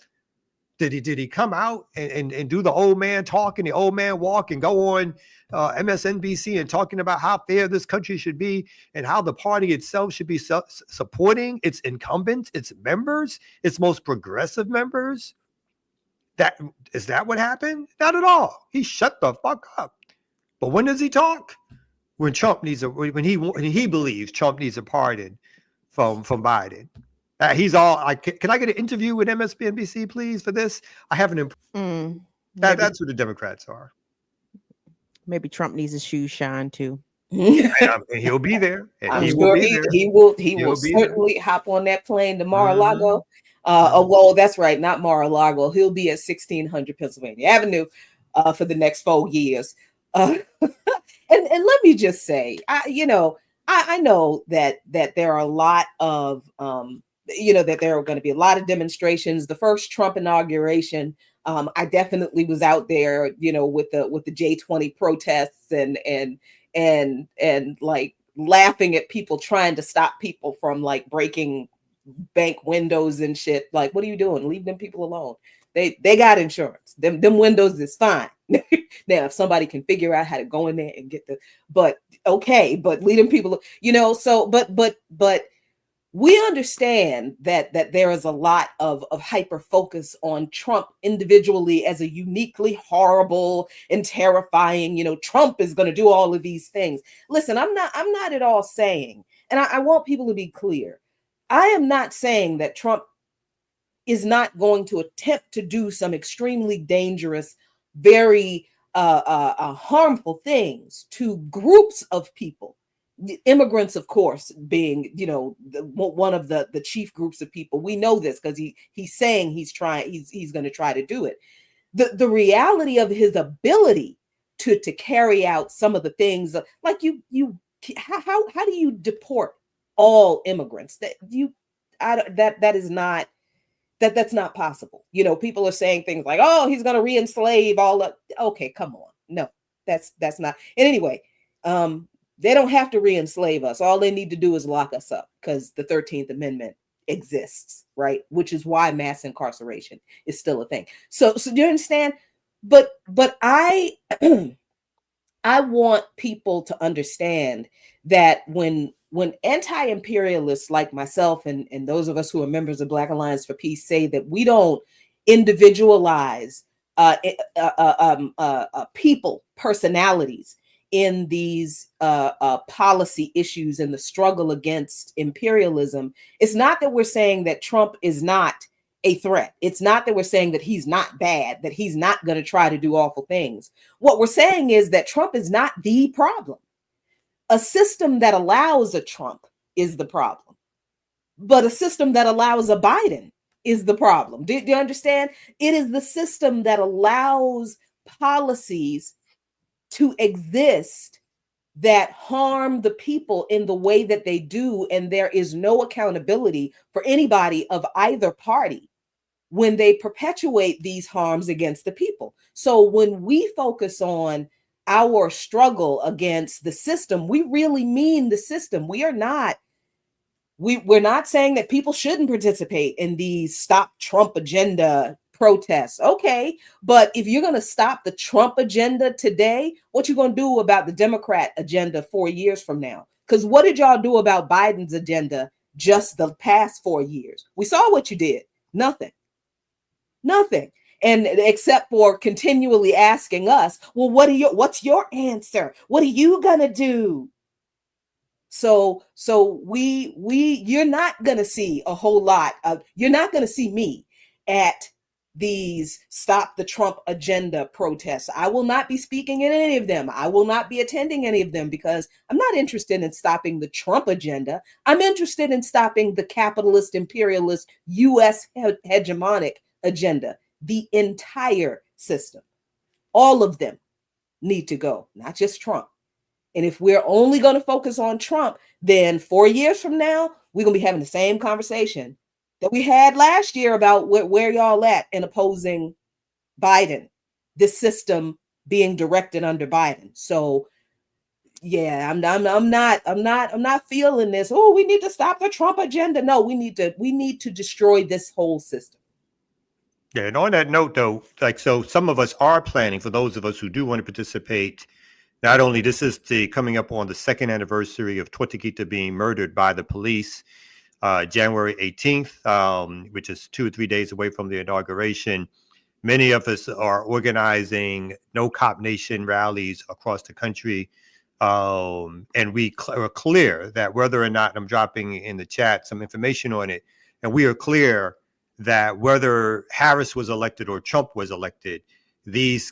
Did he come out and do the old man talk and the old man walk and go on MSNBC and talking about how fair this country should be and how the party itself should be supporting its incumbents, its members, its most progressive members? Is that what happened? Not at all. He shut the fuck up. But when does he talk? When he believes Trump needs a pardon from Biden. He's all like, can I get an interview with MSNBC, please, for this? I haven't. That's who the Democrats are. Maybe Trump needs his shoes shine too. And he'll be there. I'm sure he will certainly hop on that plane to Mar-a-Lago. Well, that's right, not Mar-a-Lago. He'll be at 1600 Pennsylvania Avenue for the next 4 years. And let me just say, I know that there are a lot of that there are going to be a lot of demonstrations. The first Trump inauguration, I definitely was out there, with the J20 protests and like laughing at people trying to stop people from like breaking bank windows and shit. Like, what are you doing? Leave them people alone. They got insurance. Them windows is fine. Now, if somebody can figure out how to go in there and get but leave them people, but we understand that there is a lot of hyper focus on Trump individually as a uniquely horrible and terrifying, Trump is going to do all of these things. Listen, I'm not at all saying, and I want people to be clear. I am not saying that Trump is not going to attempt to do some extremely dangerous, very harmful things to groups of people. Immigrants, of course, being, one of the chief groups of people. We know this because he's saying he's going to try to do it. The reality of his ability to carry out some of the things, like how do you deport all immigrants? That's not possible. People are saying things like, oh, he's going to re-enslave all of. Okay, come on. No, that's not. And anyway, they don't have to re-enslave us. All they need to do is lock us up because the 13th Amendment exists, right? Which is why mass incarceration is still a thing. So do you understand? But I I want people to understand that when anti-imperialists like myself and those of us who are members of Black Alliance for Peace say that we don't individualize people, personalities in these policy issues and the struggle against imperialism, it's not that we're saying that Trump is not a threat. It's not that we're saying that he's not bad, that he's not going to try to do awful things. What we're saying is that Trump is not the problem. A system that allows a Trump is the problem, but a system that allows a Biden is the problem. Do you understand? It is the system that allows policies to exist that harm the people in the way that they do, and there is no accountability for anybody of either party when they perpetuate these harms against the people. So when we focus on our struggle against the system, we really mean the system. We're not saying that people shouldn't participate in these Stop Trump agenda protests. Okay, but if you're going to stop the Trump agenda today, what you going to do about the Democrat agenda 4 years from now? Because what did y'all do about Biden's agenda just the past 4 years? We saw what you did. Nothing. And except for continually asking us, well, what's your answer? What are you going to do? So you're not going to see a whole lot of, you're not going to see me at these Stop the Trump agenda protests. I will not be speaking in any of them. I will not be attending any of them because I'm not interested in stopping the Trump agenda. I'm interested in stopping the capitalist, imperialist, US hegemonic agenda. The entire system. All of them need to go, not just Trump. And if we're only going to focus on Trump, then 4 years from now, we're going to be having the same conversation that we had last year about where y'all at in opposing Biden, this system being directed under Biden. So yeah, I'm not feeling this. Oh, we need to stop the Trump agenda. No, we need to destroy this whole system. Yeah, and on that note, though, like, so some of us are planning, for those of us who do want to participate. Not only this is coming up on the second anniversary of Tortuguita being murdered by the police, January 18th, which is 2 or 3 days away from the inauguration. Many of us are organizing No Cop Nation rallies across the country. And we are clear that whether or not, I'm dropping in the chat some information on it, and we are clear that whether Harris was elected or Trump was elected,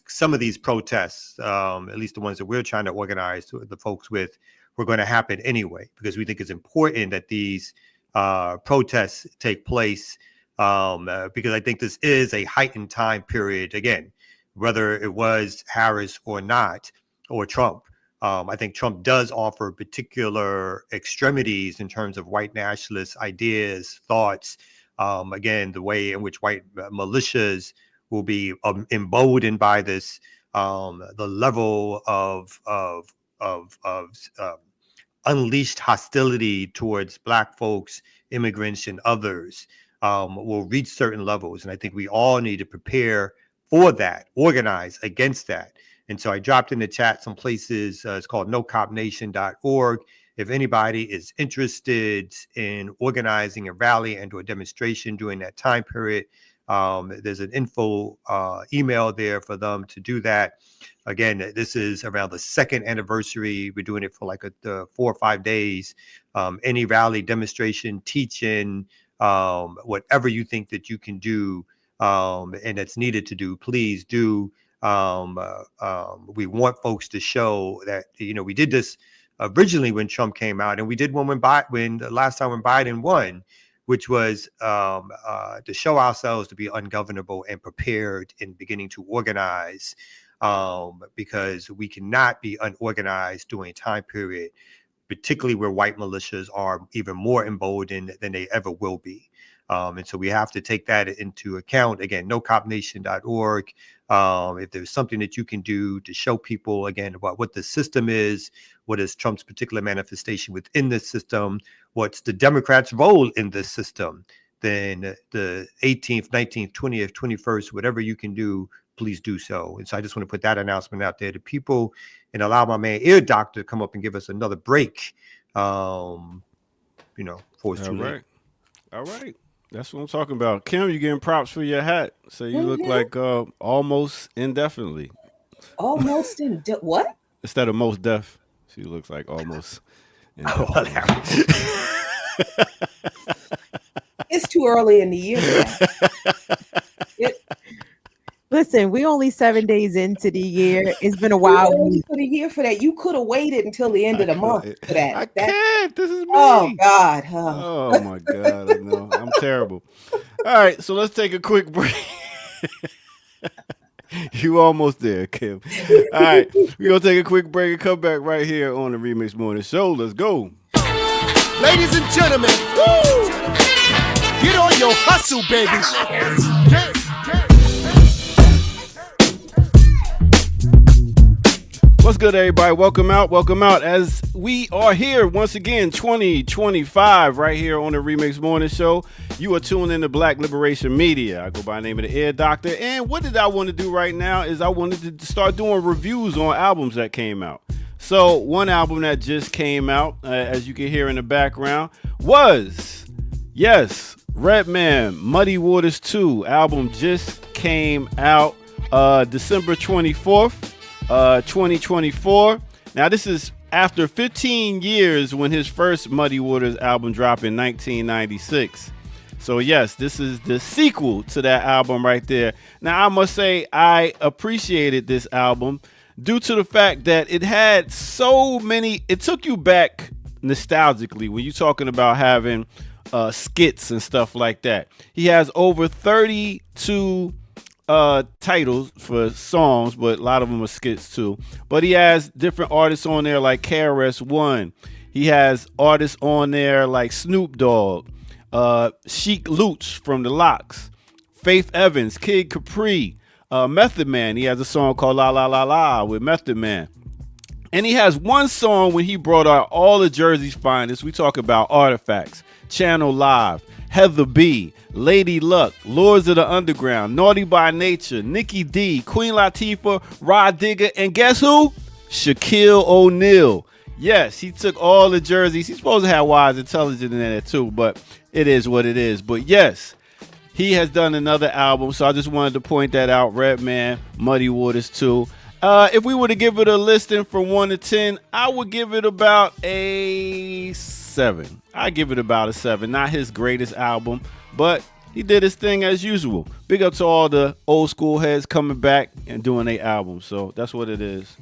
some of these protests, at least the ones that we're trying to organize the folks with, were going to happen anyway, because we think it's important that these protests take place, because I think this is a heightened time period, again, whether it was Harris or not, or Trump. I think Trump does offer particular extremities in terms of white nationalist ideas, thoughts. Again, the way in which white militias will be emboldened by this, the level of unleashed hostility towards Black folks, immigrants, and others will reach certain levels. And I think we all need to prepare for that, organize against that. And so I dropped in the chat some places. It's called nocopnation.org. If anybody is interested in organizing a rally and or a demonstration during that time period, there's an info email there for them to do that. Again, this is around the second anniversary. We're doing it for like 4 or 5 days. Any rally, demonstration, teaching, whatever you think that you can do and that's needed to do, please do. We want folks to show that, we did this originally when Trump came out, and we did one when the last time when Biden won, which was to show ourselves to be ungovernable and prepared in beginning to organize, because we cannot be unorganized during a time period, particularly where white militias are even more emboldened than they ever will be. And so we have to take that into account. Again, nocopnation.org. If there's something that you can do to show people, again, about what the system is, what is Trump's particular manifestation within the system, what's the Democrats' role in this system, then the 18th, 19th, 20th, 21st, whatever you can do, please do so. And so I just want to put that announcement out there to people and allow my man Ear Doctor to come up and give us another break, before it's too late. All right. That's what I'm talking about. Kim, you getting props for your hat. So you look like almost indefinitely. Almost what? Instead of most deaf, she looks like almost indefinitely. It's too early in the year. Listen, we only 7 days into the year. It's been a while. For the year for that, you could have waited until the end of the month for that. I can't. This is me. Oh God. Oh my God. I know. I'm terrible. All right, so let's take a quick break. You almost there, Kim. All right, we're gonna take a quick break and come back right here on the Remix Morning Show. Let's go. Ladies and gentlemen, woo! Get on your hustle, baby. What's good, everybody? Welcome out as we are here once again, 2025, right here on the Remix Morning Show. You are tuned in to Black Liberation Media. I go by the name of the Ear Doctor, and what did I want to do right now is I wanted to start doing reviews on albums that came out. So one album that just came out, as you can hear in the background, was, yes, Redman, Muddy Waters 2 album just came out December 24th. 2024. Now, this is after 15 years when his first Muddy Waters album dropped in 1996. So, yes, this is the sequel to that album right there. Now, I must say I appreciated this album due to the fact that it had so many, it took you back nostalgically when you're talking about having skits and stuff like that. He has over 32 titles for songs, but a lot of them are skits too. But he has different artists on there like KRS-One. He has artists on there like Snoop Dogg, Sheik Luch from The Lox, Faith Evans, Kid Capri, Method Man. He has a song called La La La La with Method Man. And he has one song when he brought out all of Jersey's finest. We talk about Artifacts, Channel Live, Heather B, Lady Luck, Lords of the Underground, Naughty by Nature, Nikki D, Queen Latifah, Rod Digger, and guess who? Shaquille O'Neal. Yes, he took all the jerseys. He's supposed to have Wise Intelligent in there too, but it is what it is. But yes, he has done another album, so I just wanted to point that out. Redman, Muddy Waters 2. If we were to give it a listing from 1 to 10, I would give it about a 7. I give it about a 7. Not his greatest album, but he did his thing as usual. Big up to all the old school heads coming back and doing their albums. So that's what it is.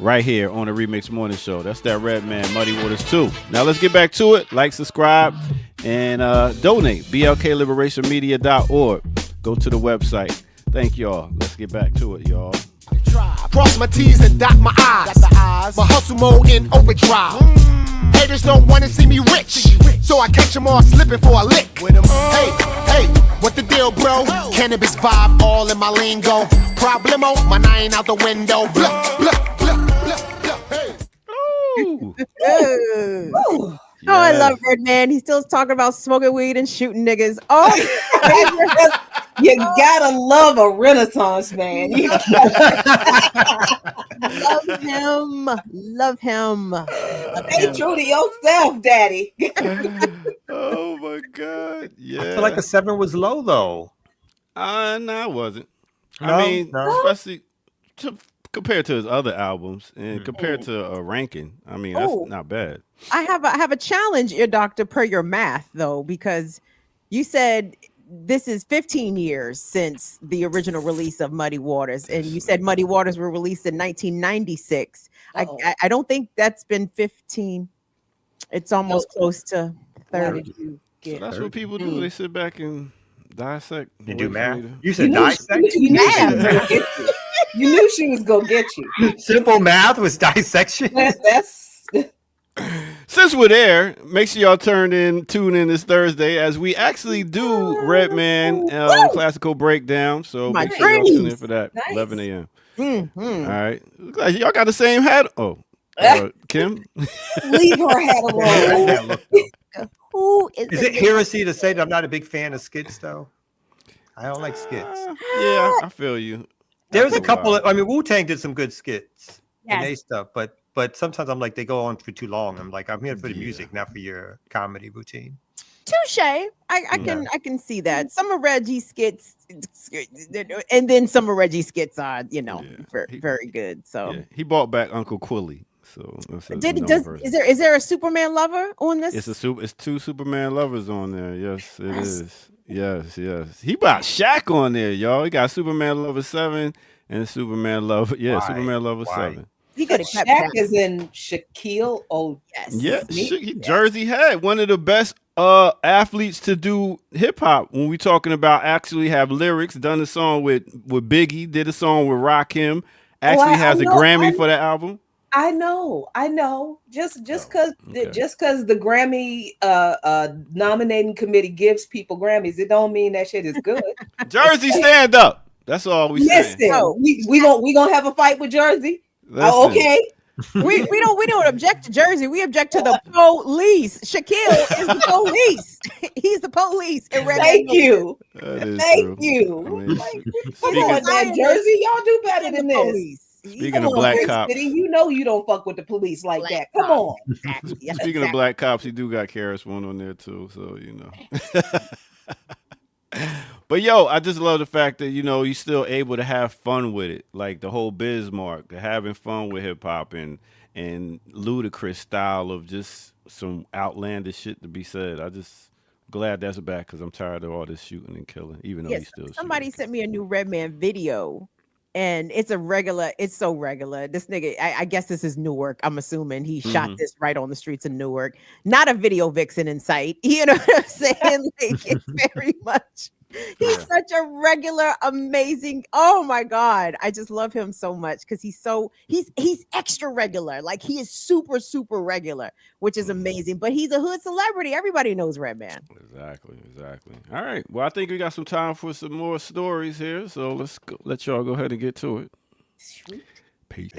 Right here on the Remix Morning Show. That's that Redman, Muddy Waters 2. Now let's get back to it. Like, subscribe, and donate. BLKLiberationMedia.org. Go to the website. Thank y'all. Let's get back to it, y'all. Cross my T's and dot my I's. My hustle mode in overdrive. Haters don't want to see me rich, so I catch them all slipping for a lick. Hey, what the deal, bro? Cannabis vibe all in my lingo. Problemo, my 9 out the window. Blah, blah, blah, blah, blah. Hey. Ooh. Oh, I love Redman. He's still talking about smoking weed and shooting niggas. Oh, you gotta love a Renaissance man. Love him. Love him. Stay true to yourself, daddy. Oh my God. Yeah. I feel like a 7 was low though. No, it wasn't. No, I mean, no. especially compared to his other albums and compared to a ranking. I mean, that's not bad. I have a challenge, ear doctor, per your math though, because you said this is 15 years since the original release of Muddy Waters, and you said Muddy Waters were released in 1996. I don't think that's been 15. It's almost close to 30. So that's what people do. They sit back and dissect. You do math. To... You said dissect. You knew she was gonna get you. Simple math was dissection. That's Since we're there, make sure y'all tune in this Thursday as we actually do Redman classical breakdown. So make sure y'all tune in for that. Nice. 11 a.m. Mm-hmm. All right. Looks like y'all got the same hat. Oh, Kim? Leave her hat alone. Who is it heresy to say that I'm not a big fan of skits, though? I don't like skits. Yeah, I feel you. There's a couple of, I mean, Wu-Tang did some good skits and Yes. they stuff, but sometimes I'm like, they go on for too long. I'm like, I'm here for the music, not for your comedy routine. Touche. I can see that. Some of Reggie's skits, and then some of Reggie's skits are, very good. So he brought back Uncle Quilly. So that's is there a Superman lover on this? It's 2 Superman lovers on there. Yes, it is. Yes. He brought Shaq on there, y'all. He got Superman Lover 7 and Superman Lover. Yeah, Why? Superman Lover Why? 7. He could have Shaq kept is in Shaquille. Oh yes. Yeah, Jersey had one of the best athletes to do hip hop. When we talking about actually have lyrics, done a song with Biggie, did a song with Rakim. Actually has a Grammy for that album. I know. Just because the Grammy nominating committee gives people Grammys, it don't mean that shit is good. Jersey, stand up. That's all we saying. Listen, we gonna have a fight with Jersey. Oh, okay. we don't object to Jersey. We object to the police. Shaquille is the police. He's the police. Thank you. Thank you. I mean, Come on, man, Jersey, y'all do better than this. Speaking of black cops, you know you don't fuck with the police like that. Come on. Speaking of black cops, he do got Karis One on there too, so you know. But yo, I just love the fact that you're still able to have fun with it, like the whole Bismarck, having fun with hip hop and ludicrous style of just some outlandish shit to be said. I just glad that's back because I'm tired of all this shooting and killing, even though he's still. Somebody sent me a new Redman video. And it's so regular. This nigga, I guess this is Newark. I'm assuming he shot this right on the streets of Newark. Not a video vixen in sight. You know what I'm saying? Like, it's very much. He's such a regular, amazing. Oh my God. I just love him so much because he's extra regular. Like he is super, super regular, which is amazing. But he's a hood celebrity. Everybody knows Redman. Exactly. All right. Well, I think we got some time for some more stories here. So let y'all go ahead and get to it. Sweet. Peace.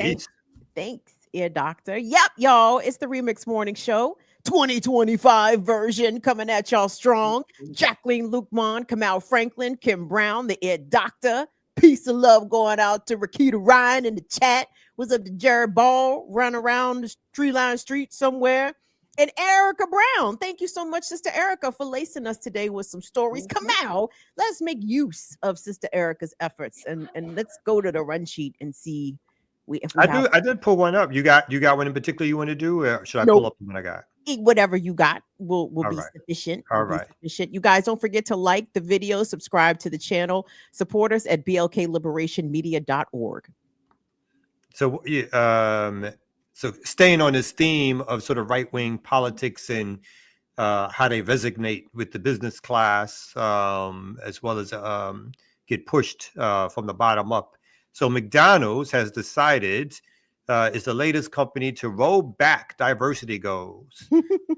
Thanks. Ear Doctor. Yep, y'all. It's the Remix Morning Show. 2025 version coming at y'all strong. Jacqueline Lukman, Kamal Franklin, Kim Brown, the Ear Doctor. Peace of love going out to Rakita Ryan in the chat. What's up to Jared Ball, run around the tree line street somewhere. And Erica Brown. Thank you so much, Sister Erica, for lacing us today with some stories. Kamal, let's make use of Sister Erica's efforts and let's go to the run sheet and see if we have. I did pull one up. You got one in particular you want to do, or should I pull up the one I got? Whatever you got will be sufficient. All right. Sufficient. You guys don't forget to like the video, subscribe to the channel, support us at blkliberationmedia.org. So, so staying on this theme of sort of right-wing politics and how they resonate with the business class, as well as get pushed from the bottom up. So McDonald's has decided is the latest company to roll back diversity goals.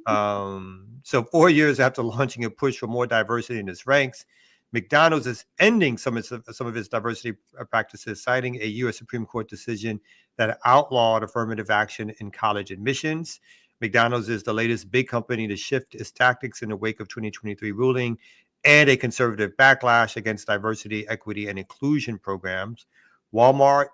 So 4 years after launching a push for more diversity in its ranks, McDonald's is ending some of its diversity practices, citing a U.S. Supreme Court decision that outlawed affirmative action in college admissions. McDonald's is the latest big company to shift its tactics in the wake of 2023 ruling and a conservative backlash against diversity, equity, and inclusion programs. Walmart,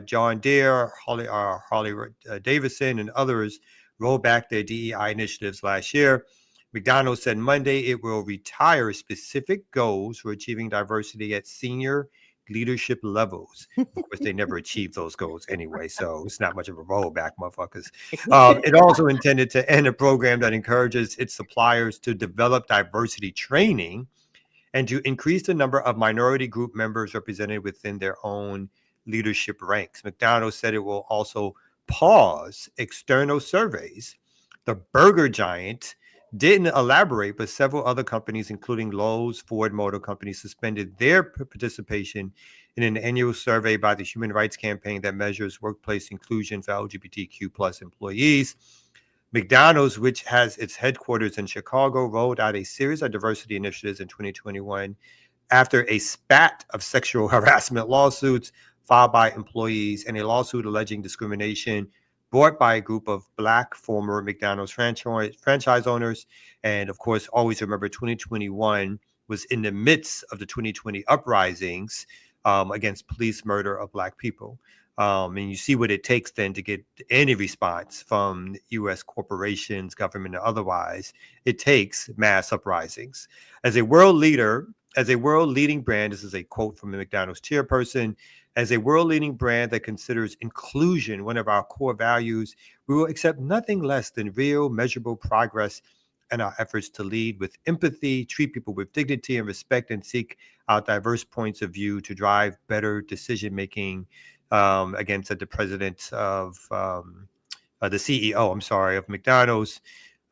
John Deere, Harley Davidson, and others rolled back their DEI initiatives last year. McDonald's said Monday it will retire specific goals for achieving diversity at senior leadership levels. Of course, they never achieved those goals anyway, so it's not much of a rollback, motherfuckers. It also intended to end a program that encourages its suppliers to develop diversity training and to increase the number of minority group members represented within their own leadership ranks. McDonald's said it will also pause external surveys. The burger giant didn't elaborate, but several other companies, including Lowe's, Ford Motor Company, suspended their participation in an annual survey by the Human Rights Campaign that measures workplace inclusion for LGBTQ plus employees. McDonald's, which has its headquarters in Chicago, rolled out a series of diversity initiatives in 2021 after a spat of sexual harassment lawsuits filed by employees and a lawsuit alleging discrimination brought by a group of Black former McDonald's franchise owners. And of course, always remember 2021 was in the midst of the 2020 uprisings against police murder of Black people. And you see what it takes then to get any response from U.S. corporations, government, or otherwise. It takes mass uprisings. As a world leading brand, this is a quote from the McDonald's chairperson, as a world-leading brand that considers inclusion one of our core values, we will accept nothing less than real, measurable progress in our efforts to lead with empathy, treat people with dignity and respect, and seek out diverse points of view to drive better decision-making. Again, said the president of the CEO, of McDonald's.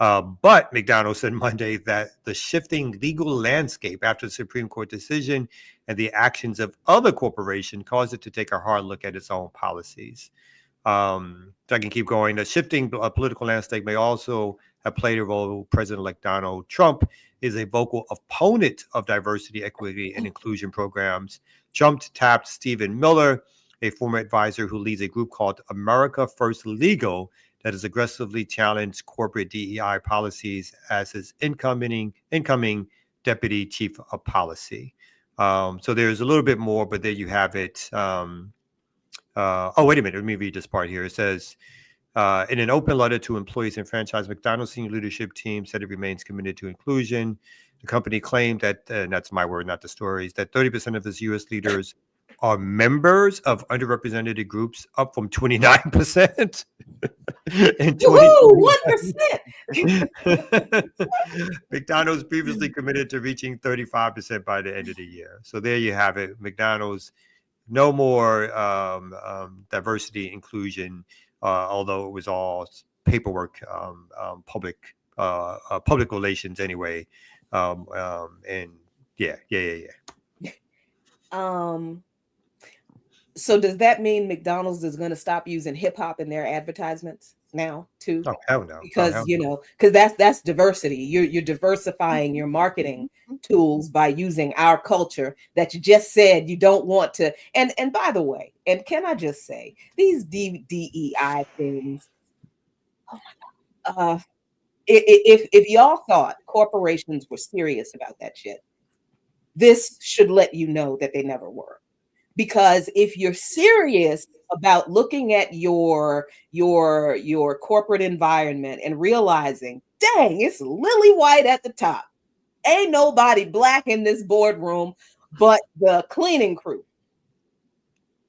But McDonald's said Monday that the shifting legal landscape after the Supreme Court decision and the actions of other corporations caused it to take a hard look at its own policies. So I can keep going. The shifting political landscape may also have played a role. President-elect Donald Trump is a vocal opponent of diversity, equity, and inclusion programs. Trump tapped Stephen Miller, a former advisor who leads a group called America First Legal that has aggressively challenged corporate DEI policies as his incoming deputy chief of policy. So there's a little bit more, but there you have it. Oh, wait a minute. Let me read this part here. It says, in an open letter to employees and franchise, McDonald's senior leadership team said it remains committed to inclusion. The company claimed that, and that's my word, not the stories, that 30% of its U.S. leaders are members of underrepresented groups, up from 29% in 1%. McDonald's previously committed to reaching 35% by the end of the year. So there you have it. McDonald's, no more diversity inclusion, although it was all paperwork, public relations anyway. And yeah. So does that mean McDonald's is going to stop using hip hop in their advertisements now too? Oh hell no! Because hell you no. know, because that's diversity. You're diversifying your marketing tools by using our culture that you just said you don't want to. And by the way, and can I just say these DEI things? Oh my God. If y'all thought corporations were serious about that shit, this should let you know that they never were. Because if you're serious about looking at your corporate environment and realizing, dang, it's lily white at the top. Ain't nobody black in this boardroom but the cleaning crew.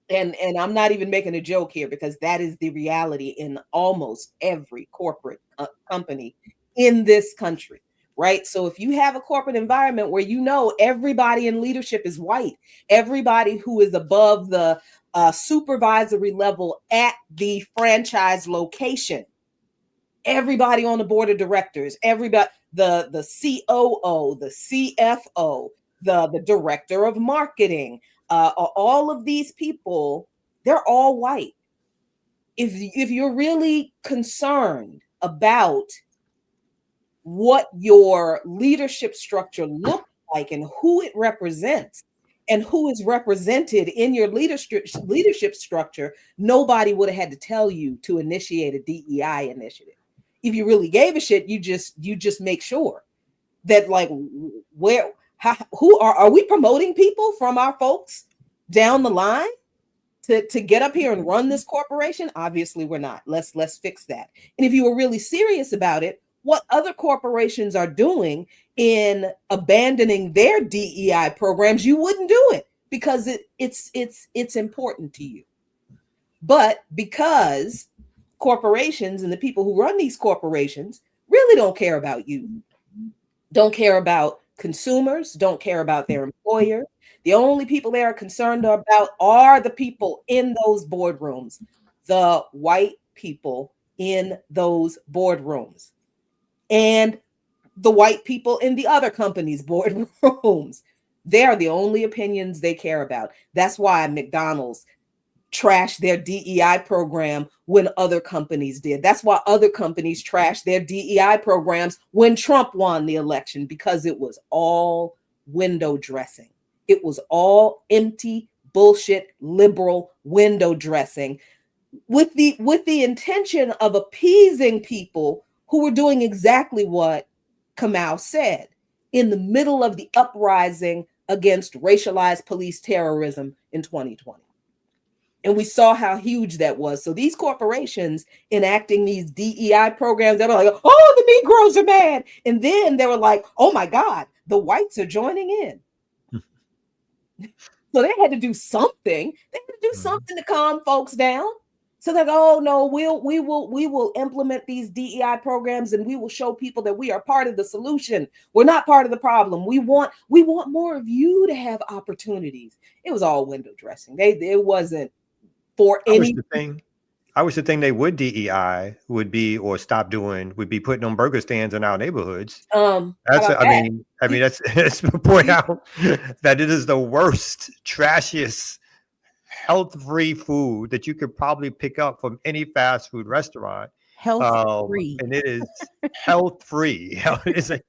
And I'm not even making a joke here, because that is the reality in almost every corporate company in this country. Right. So if you have a corporate environment where you know everybody in leadership is white, everybody who is above the supervisory level at the franchise location, everybody on the board of directors, everybody, the COO, the CFO, the director of marketing, all of these people, they're all white. If you're really concerned about what your leadership structure looks like and who it represents and who is represented in your leadership structure, nobody would have had to tell you to initiate a DEI initiative. If you really gave a shit, you just make sure that, like, who are we promoting people from our folks down the line to get up here and run this corporation? Obviously we're not. Let's fix that. And if you were really serious about it, what other corporations are doing in abandoning their DEI programs, you wouldn't do it because it's important to you. But because corporations and the people who run these corporations really don't care about you, don't care about consumers, don't care about their employer. The only people they are concerned about are the people in those boardrooms, the white people in those boardrooms, and the white people in the other companies' boardrooms. They are the only opinions they care about. That's why McDonald's trashed their DEI program when other companies did. That's why other companies trashed their DEI programs when Trump won the election, because it was all window dressing. It was all empty bullshit liberal window dressing with the intention of appeasing people who were doing exactly what Kamau said in the middle of the uprising against racialized police terrorism in 2020. And we saw how huge that was. So these corporations enacting these DEI programs, they were like, oh, the Negroes are mad. And then they were like, oh my God, the whites are joining in. So they had to do something. They had to do something to calm folks down. So that, oh no, we will implement these DEI programs and we will show people that we are part of the solution. We're not part of the problem. We want more of you to have opportunities. It was all window dressing. It wasn't for any. I wish the thing they would DEI would be, or stop doing, would be putting on burger stands in our neighborhoods. I mean, that's to point out that it is the worst, trashiest, health-free food that you could probably pick up from any fast food restaurant. Health-free. And it is health-free. It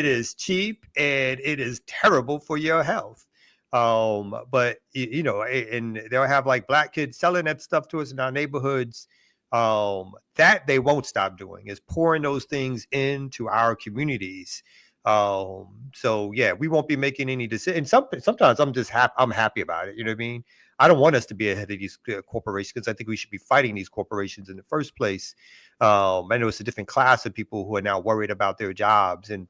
is cheap and it is terrible for your health. But you know, and they'll have like black kids selling that stuff to us in our neighborhoods. That they won't stop doing is pouring those things into our communities. So yeah, we won't be making any decisions. Sometimes I'm just I'm happy about it. You know what I mean? I don't want us to be ahead of these corporations, because I think we should be fighting these corporations in the first place. I know it's a different class of people who are now worried about their jobs in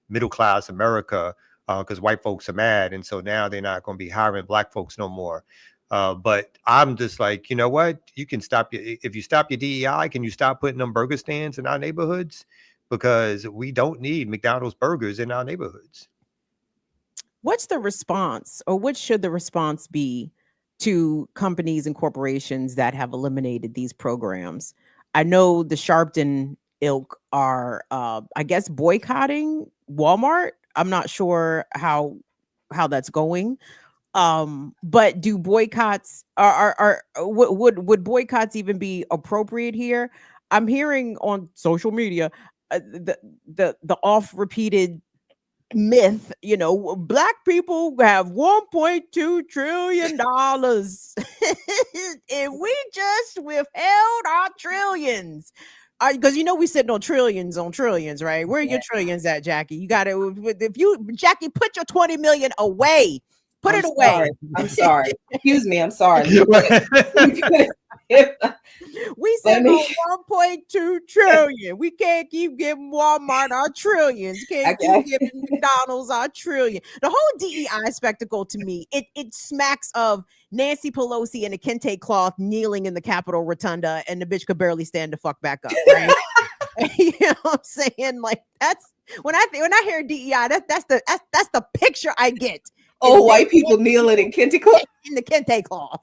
middle class America, because white folks are mad, and so now they're not going to be hiring black folks no more. But I'm just like, you know what? You can if you stop your DEI, can you stop putting them burger stands in our neighborhoods? Because we don't need McDonald's burgers in our neighborhoods. What's the response, or what should the response be to companies and corporations that have eliminated these programs? I know the Sharpton ilk are, I guess, boycotting Walmart. I'm not sure how that's going. But do boycotts would boycotts even be appropriate here? I'm hearing on social media the oft repeated myth, black people have $1.2 trillion and we just withheld our trillions. Because we sitting on trillions, right? Where are your trillions at, Jackie? You got to, Jackie, put your 20 million away. Put it away. I'm sorry. Excuse me. I'm sorry. We said 1.2 trillion. We can't keep giving Walmart our trillions. Can't keep giving McDonald's our trillion. The whole DEI spectacle to me, it smacks of Nancy Pelosi in a kente cloth kneeling in the Capitol Rotunda, and the bitch could barely stand the fuck back up. Right? You know what I'm saying? Like that's when I hear DEI, that's the picture I get. Oh, white people kneeling in kente cloth. In the kente cloth.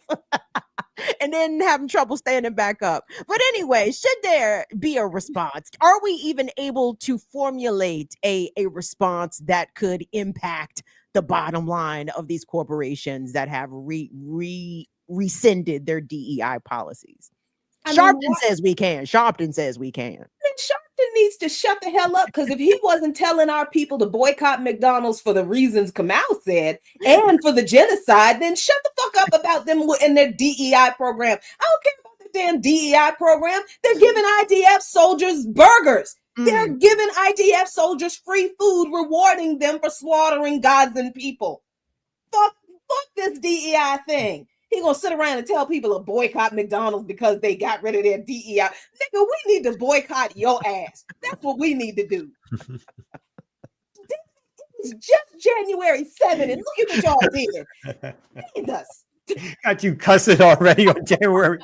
And then having trouble standing back up. But anyway, should there be a response? Are we even able to formulate a response that could impact the bottom line of these corporations that have rescinded their DEI policies? Sharpton says we can. Sharpton says we can. Sharpton needs to shut the hell up, because if he wasn't telling our people to boycott McDonald's for the reasons Kamau said and for the genocide, then shut the fuck up about them and their DEI program. I don't care about the damn DEI program. They're giving IDF soldiers burgers. They're giving IDF soldiers free food, rewarding them for slaughtering Gazan people. Fuck this DEI thing. He gonna sit around and tell people to boycott McDonald's because they got rid of their DEI. Nigga, we need to boycott your ass. That's what we need to do. It's just January 7th, and look at what y'all did. Hate us. Got you cussing already on January.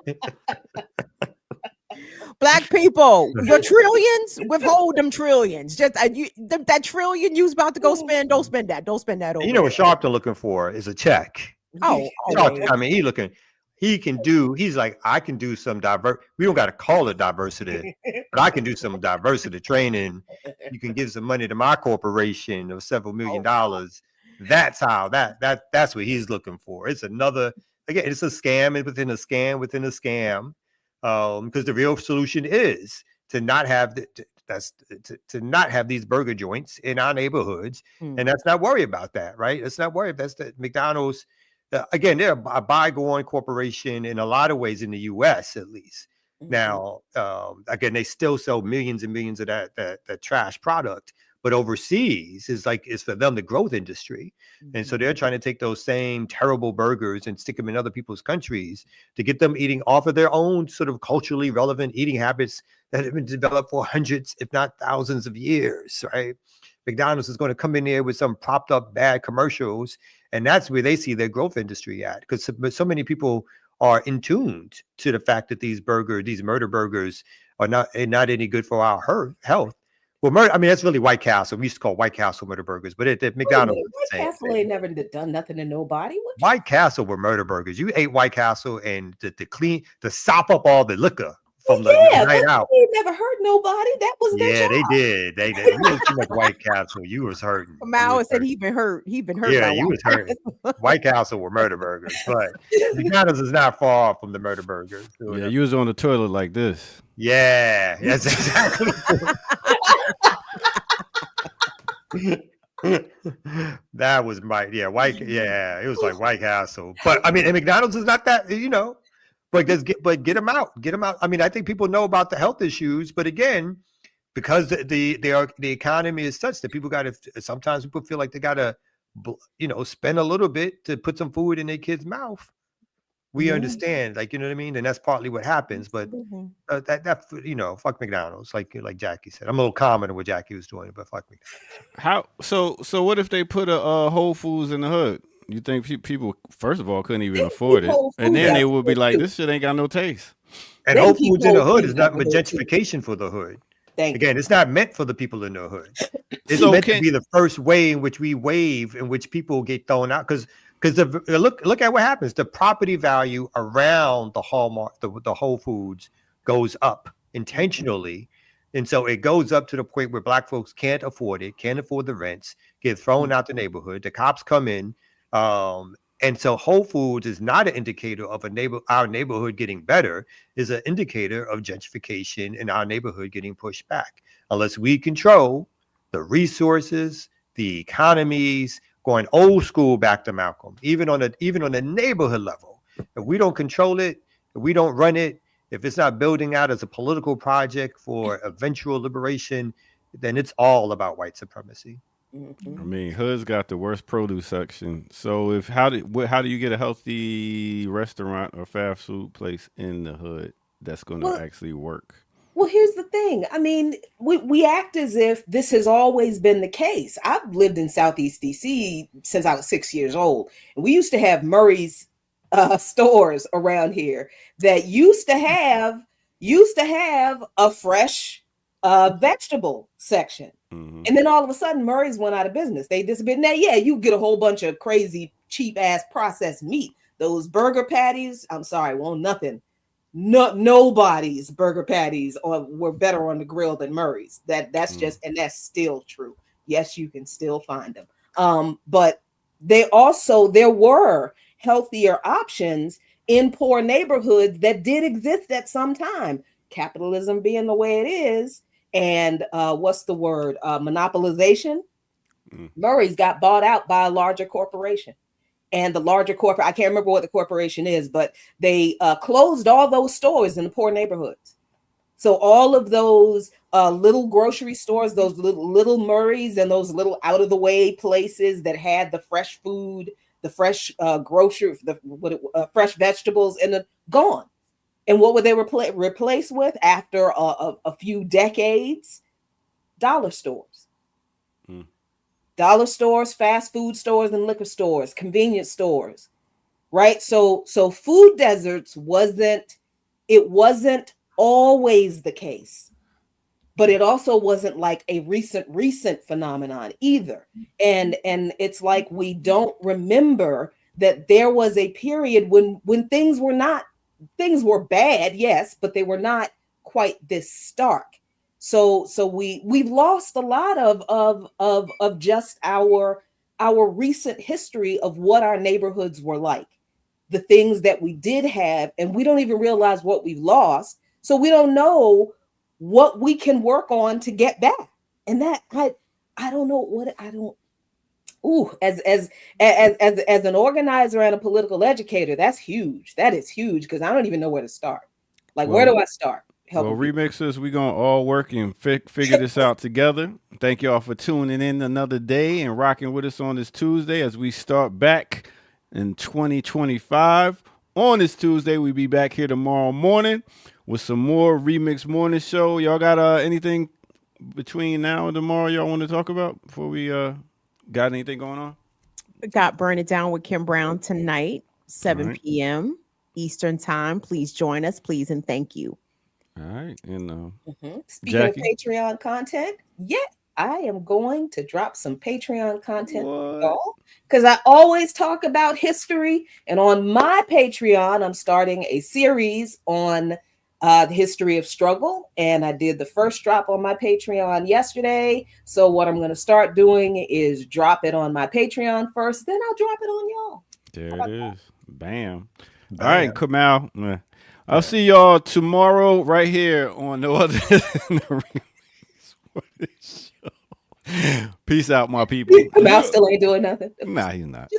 Black people, your trillions, withhold them trillions. Just that trillion you was about to go spend, don't spend that. Don't spend that over. You know what Sharpton looking for is a check. I mean, he's like, I can do some we don't got to call it diversity, but I can do some diversity training. You can give some money to my corporation of several $1 million. That's how that's what he's looking for. It's another, again, it's a scam and within a scam within a scam. Because the real solution is to not have to not have these burger joints in our neighborhoods, and let's not worry about that, right? Let's not worry. That's the McDonald's. Again, they're a bygone corporation in a lot of ways in the U.S. at least. Now, again, they still sell millions and millions of that trash product, but overseas is for them the growth industry, and so they're trying to take those same terrible burgers and stick them in other people's countries to get them eating off of their own sort of culturally relevant eating habits that have been developed for hundreds, if not thousands of years, right? McDonald's is going to come in there with some propped up bad commercials, and that's where they see their growth industry at, because so many people are in tuned to the fact that these murder burgers are not any good for our health. Well, I mean, that's really White Castle. We used to call White Castle murder burgers, but at McDonald's, White Castle ain't never done nothing to nobody. White Castle were murder burgers. You ate White Castle and to sop up all the liquor from the night out. They never hurt nobody. That was their job. They did. They did. You ate too much White Castle. You was hurting. Mao said he been hurt. Yeah, you was hurting. White Castle were murder burgers, but McDonald's is not far from the murder burgers. So yeah, you was on the toilet like this. Yeah, that's exactly. That was it was like White Castle, but I mean, and McDonald's is not that, but get them out. I mean, I think people know about the health issues, but again, because the economy is such that people sometimes people feel like they gotta spend a little bit to put some food in their kid's mouth. We understand, like, you know what I mean? And that's partly what happens, but fuck McDonald's, like Jackie said. I'm a little calmer than what Jackie was doing, but fuck McDonald's. So what if they put a Whole Foods in the hood? You think people, first of all, couldn't even afford it, and then they would be like, this shit ain't got no taste. And Whole Foods in the hood is not gentrification for the hood. Again, it's not meant for the people in the hood. It's meant to be the first way in which people get thrown out, because look at what happens. The property value around the Whole Foods goes up intentionally. And so it goes up to the point where Black folks can't afford it, can't afford the rents, get thrown out the neighborhood. The cops come in, And so Whole Foods is not an indicator of our neighborhood getting better, is an indicator of gentrification and our neighborhood getting pushed back. Unless we control the resources, the economies, going old school back to Malcolm, even on the neighborhood level. If we don't control it, if we don't run it, if it's not building out as a political project for eventual liberation, then it's all about white supremacy. I mean, Hood's got the worst produce section. So how do you get a healthy restaurant or fast food place in the hood that's going to actually work? Well, here's the thing. I mean, we act as if this has always been the case. I've lived in Southeast DC since I was 6 years old, and we used to have Murray's stores around here that used to have a fresh vegetable section. And then all of a sudden, Murray's went out of business. They disappeared. Now, yeah, you get a whole bunch of crazy, cheap-ass processed meat. Those burger patties, I'm sorry, nothing. Nobody's burger patties were better on the grill than Murray's. That's just, and that's still true. Yes, you can still find them. But there were healthier options in poor neighborhoods that did exist at some time. Capitalism being the way it is, and what's the word? Monopolization. Murray's got bought out by a larger corporation. And the larger corporate, I can't remember what the corporation is, but they closed all those stores in the poor neighborhoods. So all of those little grocery stores, those little Murray's and those little out of the way places that had the fresh food, the fresh grocery, fresh vegetables, and gone. And what would they replace with after a few decades? Dollar stores. Dollar stores, fast food stores, and liquor stores, convenience stores, right? So food deserts wasn't always the case, but it also wasn't like a recent phenomenon either. And it's like we don't remember that there was a period when things were bad, yes, but they were not quite this stark. So we've lost a lot of just our recent history of what our neighborhoods were like, the things that we did have, and we don't even realize what we've lost. So we don't know what we can work on to get back. And that I don't know what I don't. Ooh, as an organizer and a political educator, that's huge. That is huge because I don't even know where to start. Where do I start? Remixers, we're going to all work and figure this out together. Thank y'all for tuning in another day and rocking with us on this Tuesday as we start back in 2025. On this Tuesday, we'll be back here tomorrow morning with some more Remix Morning Show. Y'all got anything between now and tomorrow y'all want to talk about before we got anything going on? We got Burn It Down with Kim Brown tonight, 7 p.m. Eastern time. Please join us, please, and thank you. All right. And speaking Jackie? of Patreon content, I am going to drop some Patreon content because I always talk about history. And on my Patreon, I'm starting a series on the history of struggle. And I did the first drop on my Patreon yesterday. So what I'm going to start doing is drop it on my Patreon first, then I'll drop it on y'all. There it is. Bam. All right, Kamal. I'll see y'all tomorrow right here on No Other Than the Remix Show. Peace out, my people. Kamal still ain't doing nothing. Nah, he's not.